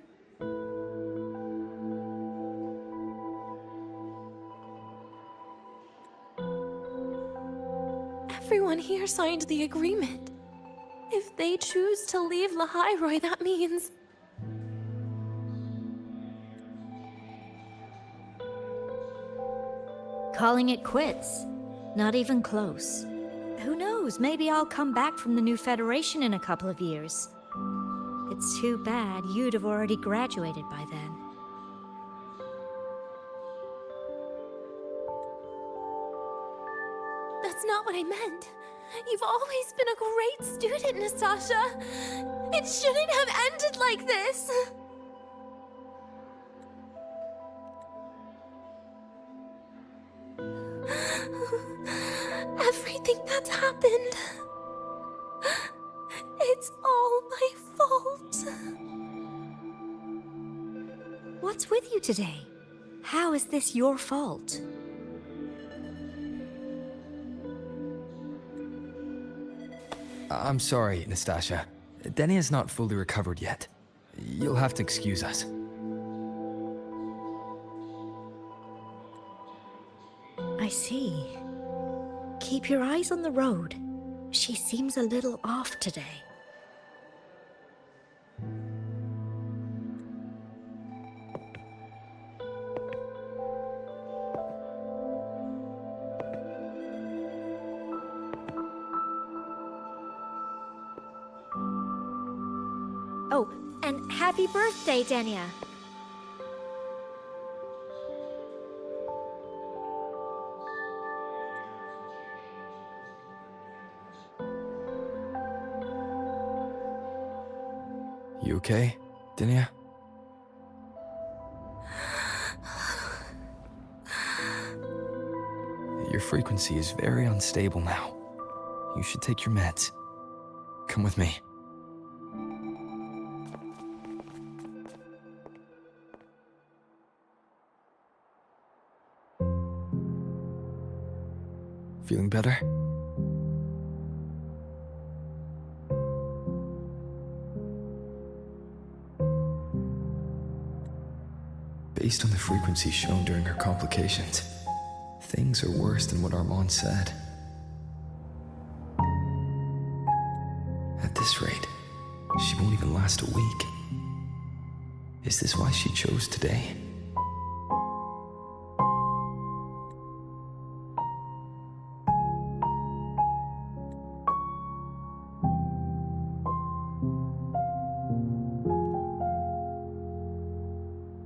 Everyone here signed the agreement. If they choose to leave Lahai Roy, that means... calling it quits. Not even close. Who knows, maybe I'll come back from the new Federation in a couple of years. It's too bad you'd have already graduated by then. That's not what I meant. You've always been a great student, Nastasha. It shouldn't have ended like this. Everything that's happened, it's all my fault. What's with you today? How is this your fault? I'm sorry, Nastasha. Denia's not fully recovered yet. You'll have to excuse us. I see. Keep your eyes on the road. She seems a little off today. Oh, and happy birthday, Denia. You okay, Denia? Your frequency is very unstable now. You should take your meds. Come with me. Feeling better? Based on the frequency shown during her complications, things are worse than what Armand said. At this rate, she won't even last a week. Is this why she chose today?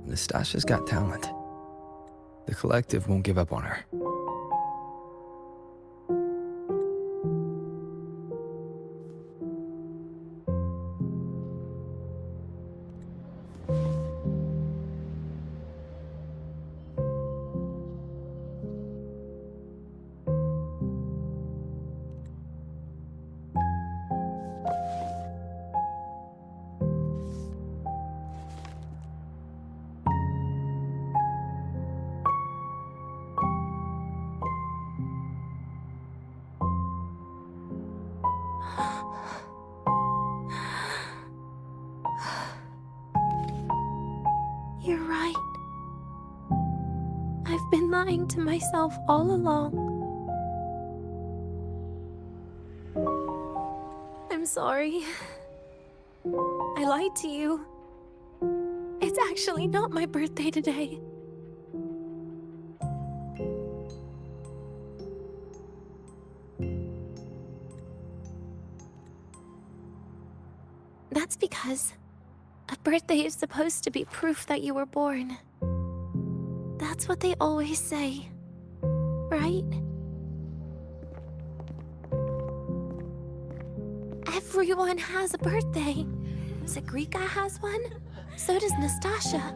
Nastasha's got talent. The collective won't give up on her. You're right. I've been lying to myself all along. I'm sorry. I lied to you. It's actually not my birthday today. That's because a birthday is supposed to be proof that you were born. That's what they always say, right? Everyone has a birthday. Zagrika has one, so does Nastasha.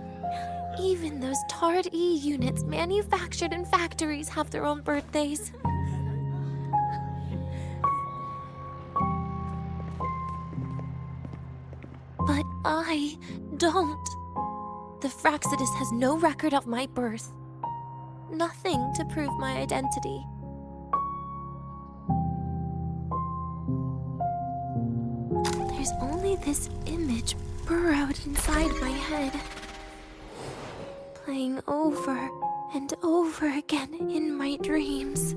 Even those Tard E units manufactured in factories have their own birthdays. But I don't. The Fraxidus has no record of my birth. Nothing to prove my identity. There's only this image burrowed inside my head, playing over and over again in my dreams.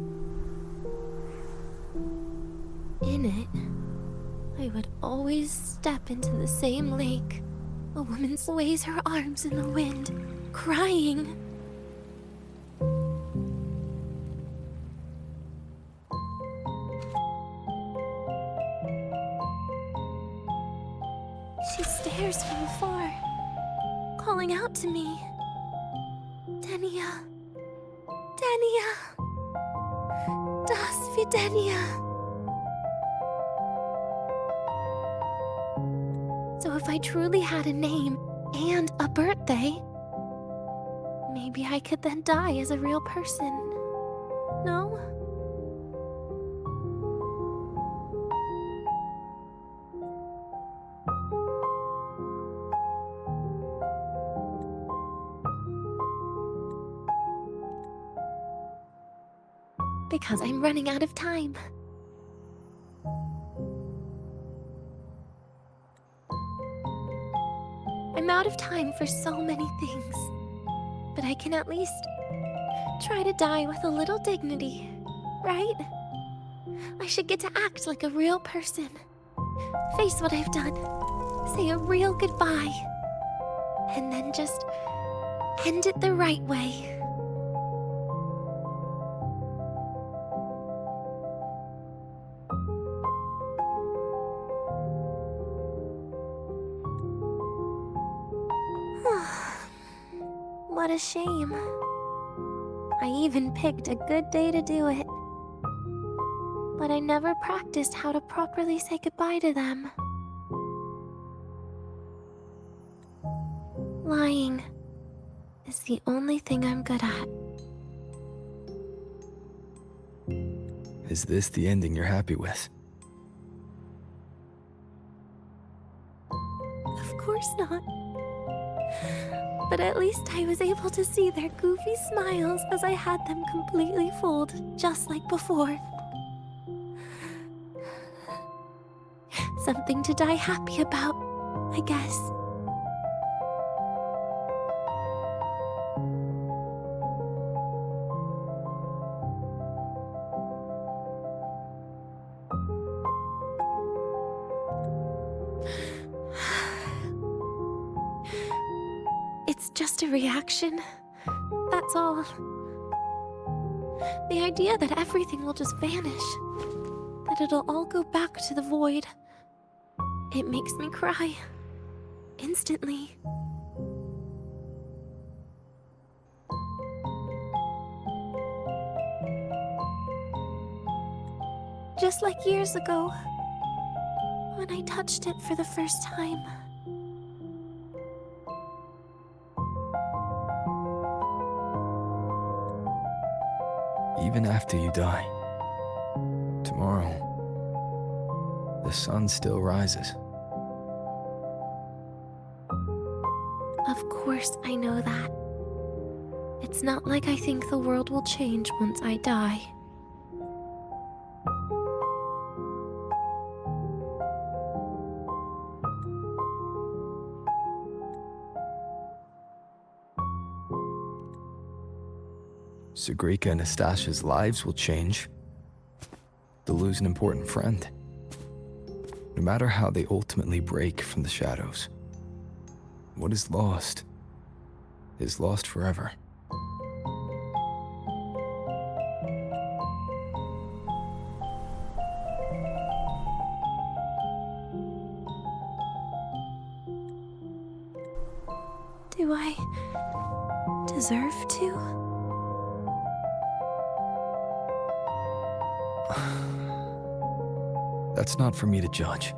In it, I would always step into the same lake. A woman sways her arms in the wind, crying. She stares from afar, calling out to me. Denia. Denia. Das Edenia. So if I truly had a name and a birthday, maybe I could then die as a real person. No? Because I'm running out of time. I'm out of time for so many things, but I can at least try to die with a little dignity, right? I should get to act like a real person. Face what I've done. Say a real goodbye. And then just end it the right way. What a shame. I even picked a good day to do it. But I never practiced how to properly say goodbye to them. Lying is the only thing I'm good at. Is this the ending you're happy with? Of course not. But at least I was able to see their goofy smiles as I had them completely fooled, just like before. Something to die happy about, I guess. It's just a reaction. That's all. The idea that everything will just vanish, that it'll all go back to the void, it makes me cry. Instantly. Just like years ago, when I touched it for the first time. Even after you die, tomorrow, the sun still rises. Of course I know that. It's not like I think the world will change once I die. Sigrika and Nastasha's lives will change. They'll lose an important friend. No matter how they ultimately break from the shadows, what is lost forever. Do I deserve to? That's not for me to judge.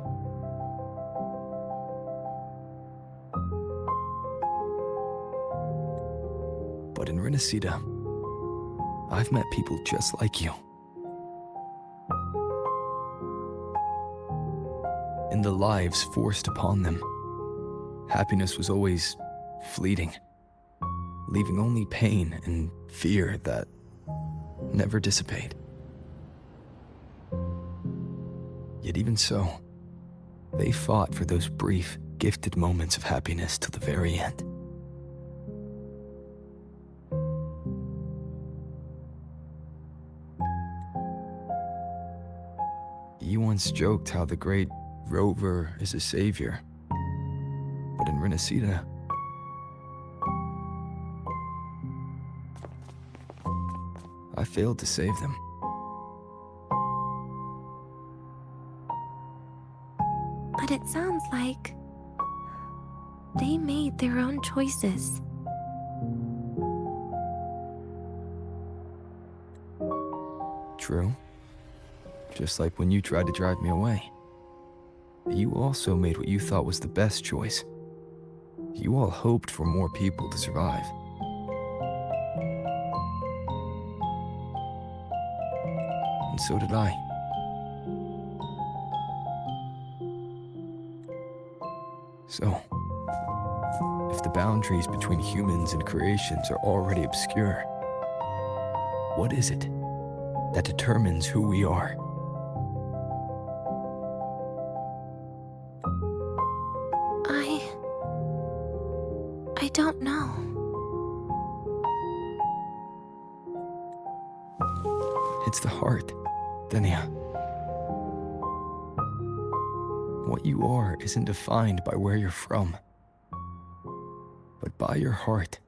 But in Renacida, I've met people just like you. In the lives forced upon them, happiness was always fleeting, leaving only pain and fear that never dissipate. Yet even so, they fought for those brief, gifted moments of happiness till the very end. You once joked how the great Rover is a savior, but in Renacida, I failed to save them. But it sounds like they made their own choices. True. Just like when you tried to drive me away. You also made what you thought was the best choice. You all hoped for more people to survive. And so did I. So, if the boundaries between humans and creations are already obscure, what is it that determines who we are? I don't know. It's the heart, Denia. What you are isn't defined by where you're from, but by your heart.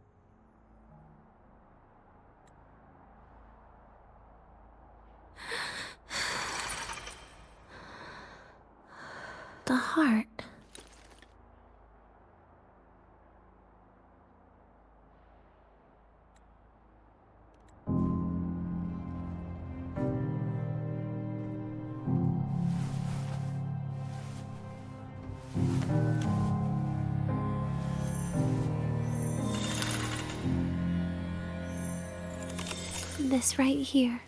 The heart. This right here.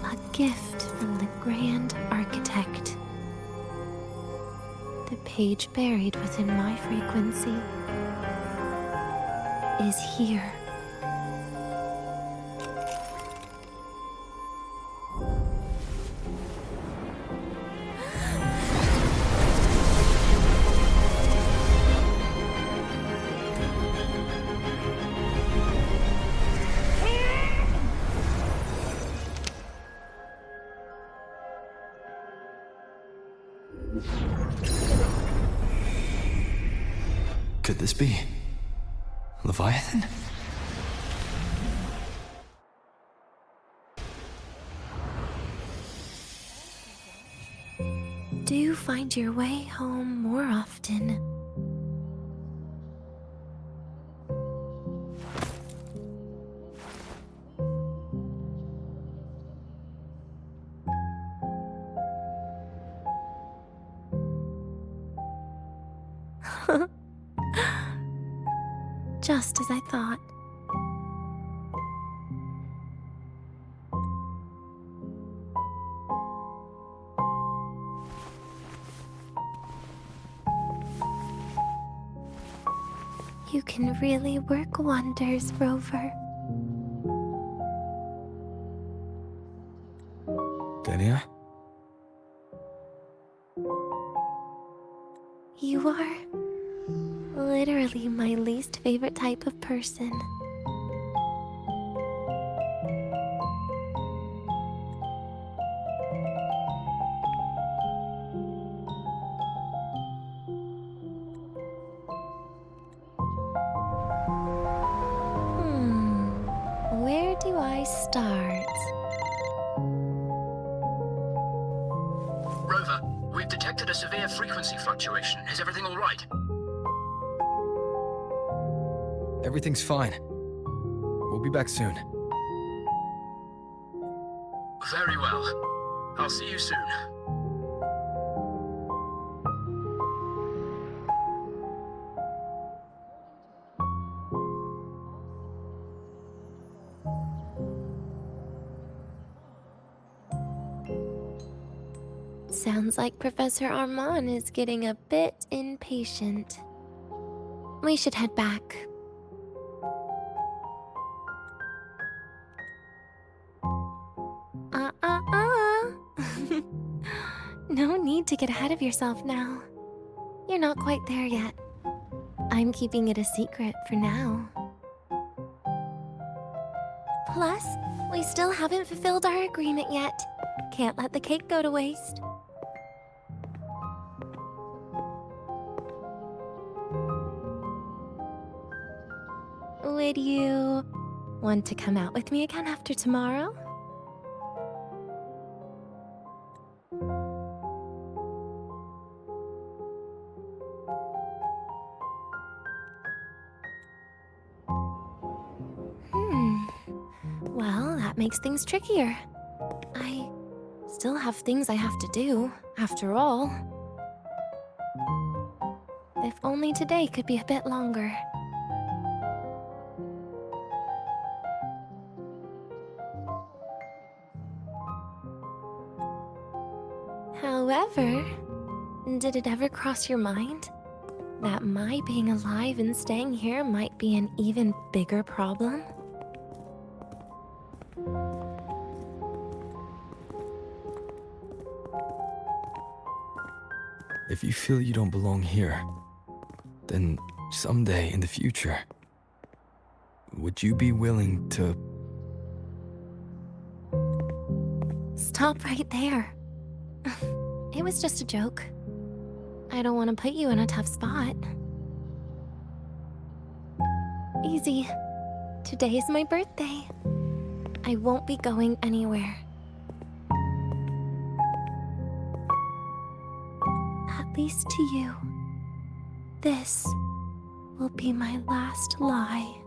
A gift from the Grand Architect. The page buried within my frequency is here. Could this be Leviathan? Do you find your way home more often? Just as I thought. You can really work wonders, Rover. Denia? You are literally my least favorite type of person. Where do I start? Rover, we've detected a severe frequency fluctuation. Is everything all right? Everything's fine. We'll be back soon. Very well. I'll see you soon. Sounds like Professor Armand is getting a bit impatient. We should head back. No need to get ahead of yourself now. You're not quite there yet. I'm keeping it a secret for now. Plus, we still haven't fulfilled our agreement yet. Can't let the cake go to waste. Would you want to come out with me again after tomorrow? Well, that makes things trickier. I still have things I have to do, after all. If only today could be a bit longer. However, did it ever cross your mind that my being alive and staying here might be an even bigger problem? If you feel you don't belong here, then someday in the future, would you be willing to... Stop right there. It was just a joke. I don't want to put you in a tough spot. Easy. Today is my birthday. I won't be going anywhere. At least to you. This will be my last lie.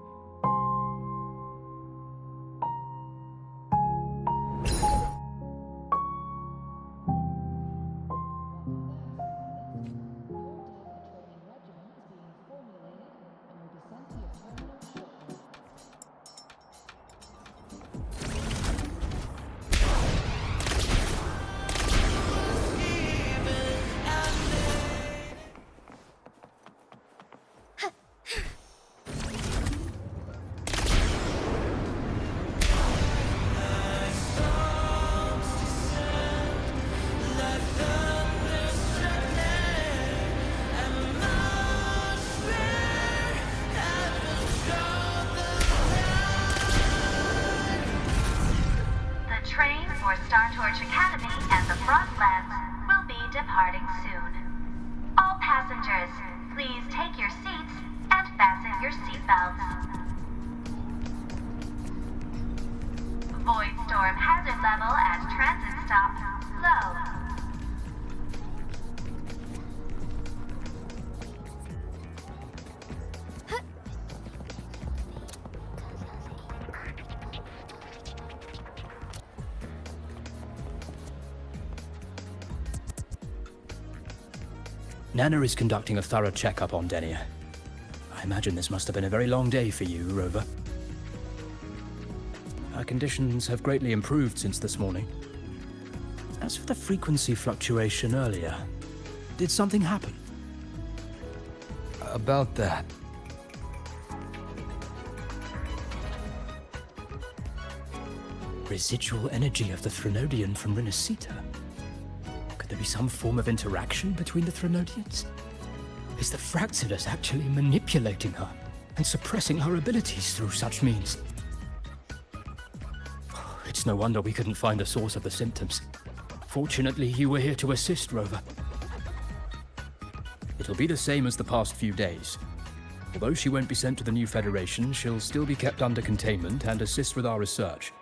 Nana is conducting a thorough checkup on Denia. I imagine this must have been a very long day for you, Rover. Her conditions have greatly improved since this morning. As for the frequency fluctuation earlier, did something happen? About that. Residual energy of the Threnodian from Renacita. Could there be some form of interaction between the Threnodians? Is the Fraxidus actually manipulating her and suppressing her abilities through such means? It's no wonder we couldn't find a source of the symptoms. Fortunately, you were here to assist, Rover. It'll be the same as the past few days. Although she won't be sent to the new Federation, she'll still be kept under containment and assist with our research.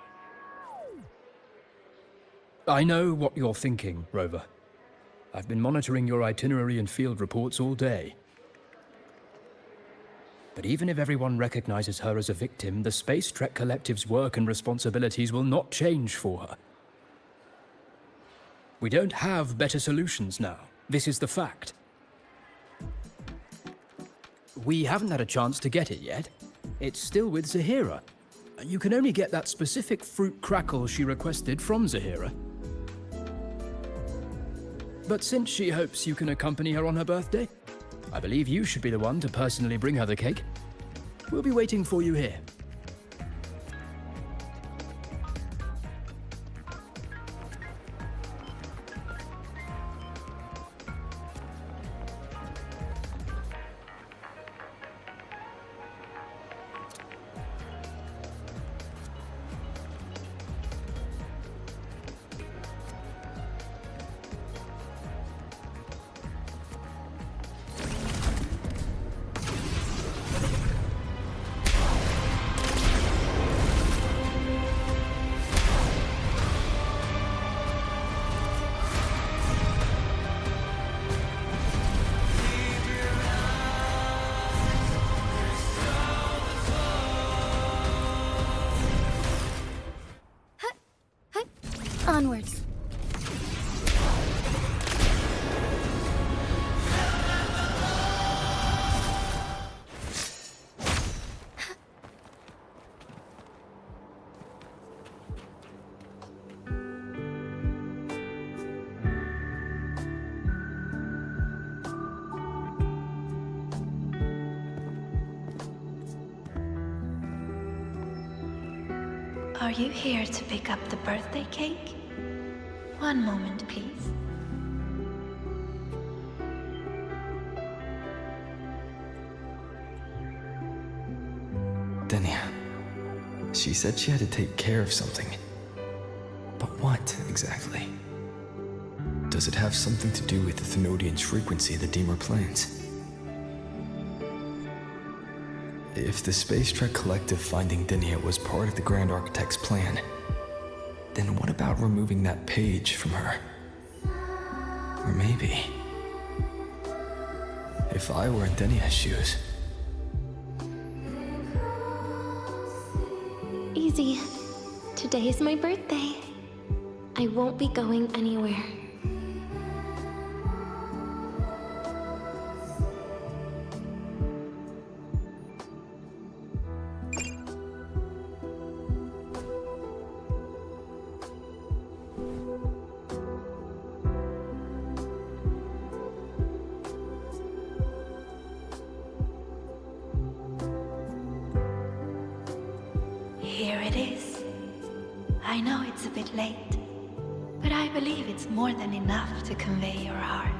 I know what you're thinking, Rover. I've been monitoring your itinerary and field reports all day. But even if everyone recognizes her as a victim, the Space Trek Collective's work and responsibilities will not change for her. We don't have better solutions now. This is the fact. We haven't had a chance to get it yet. It's still with Zahira. You can only get that specific fruit crackle she requested from Zahira. But since she hopes you can accompany her on her birthday, I believe you should be the one to personally bring her the cake. We'll be waiting for you here. Onwards. Are you here to pick up the birthday cake? One moment, please. Denia. She said she had to take care of something. But what, exactly? Does it have something to do with the Thenodian's frequency of the Deemer planes? If the Space Trek Collective finding Denia was part of the Grand Architect's plan, then what about removing that page from her? Or maybe, if I were in Denia's shoes... Easy. Today is my birthday. I won't be going anywhere. Here it is. I know it's a bit late, but I believe it's more than enough to convey your heart.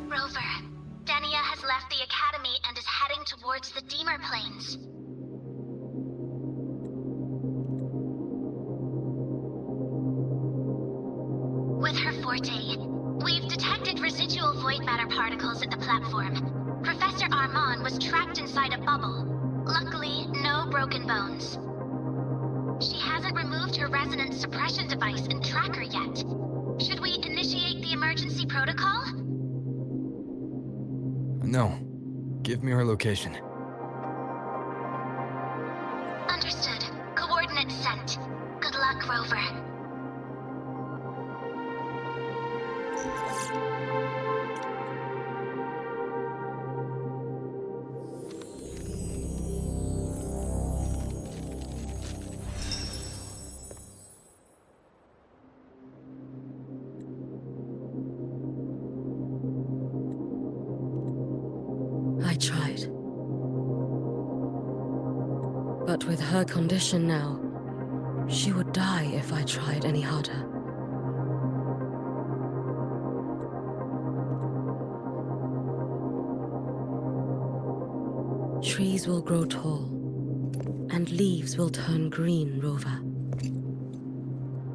Rover, Denia has left the Academy and is heading towards the Deemer Plains. With her forte, we've detected residual void matter particles at the platform. Professor Armand was trapped inside a bubble. Luckily, no broken bones. She hasn't removed her resonance suppression device and tracker yet. Should we initiate the emergency protocol? No. Give me her location. Understood. Coordinates sent. Good luck, Rover. I tried. But with her condition now, she would die if I tried any harder. Trees will grow tall, and leaves will turn green, Rover.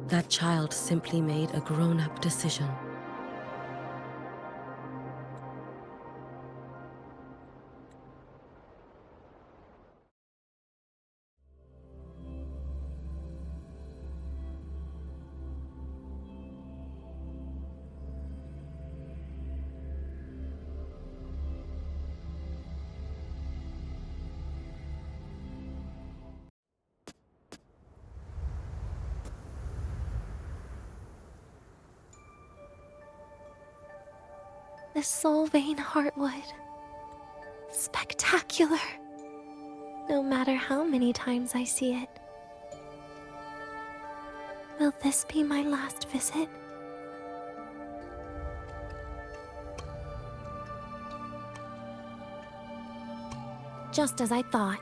That child simply made a grown-up decision. The Solvane Heartwood. Spectacular. No matter how many times I see it. Will this be my last visit? Just as I thought.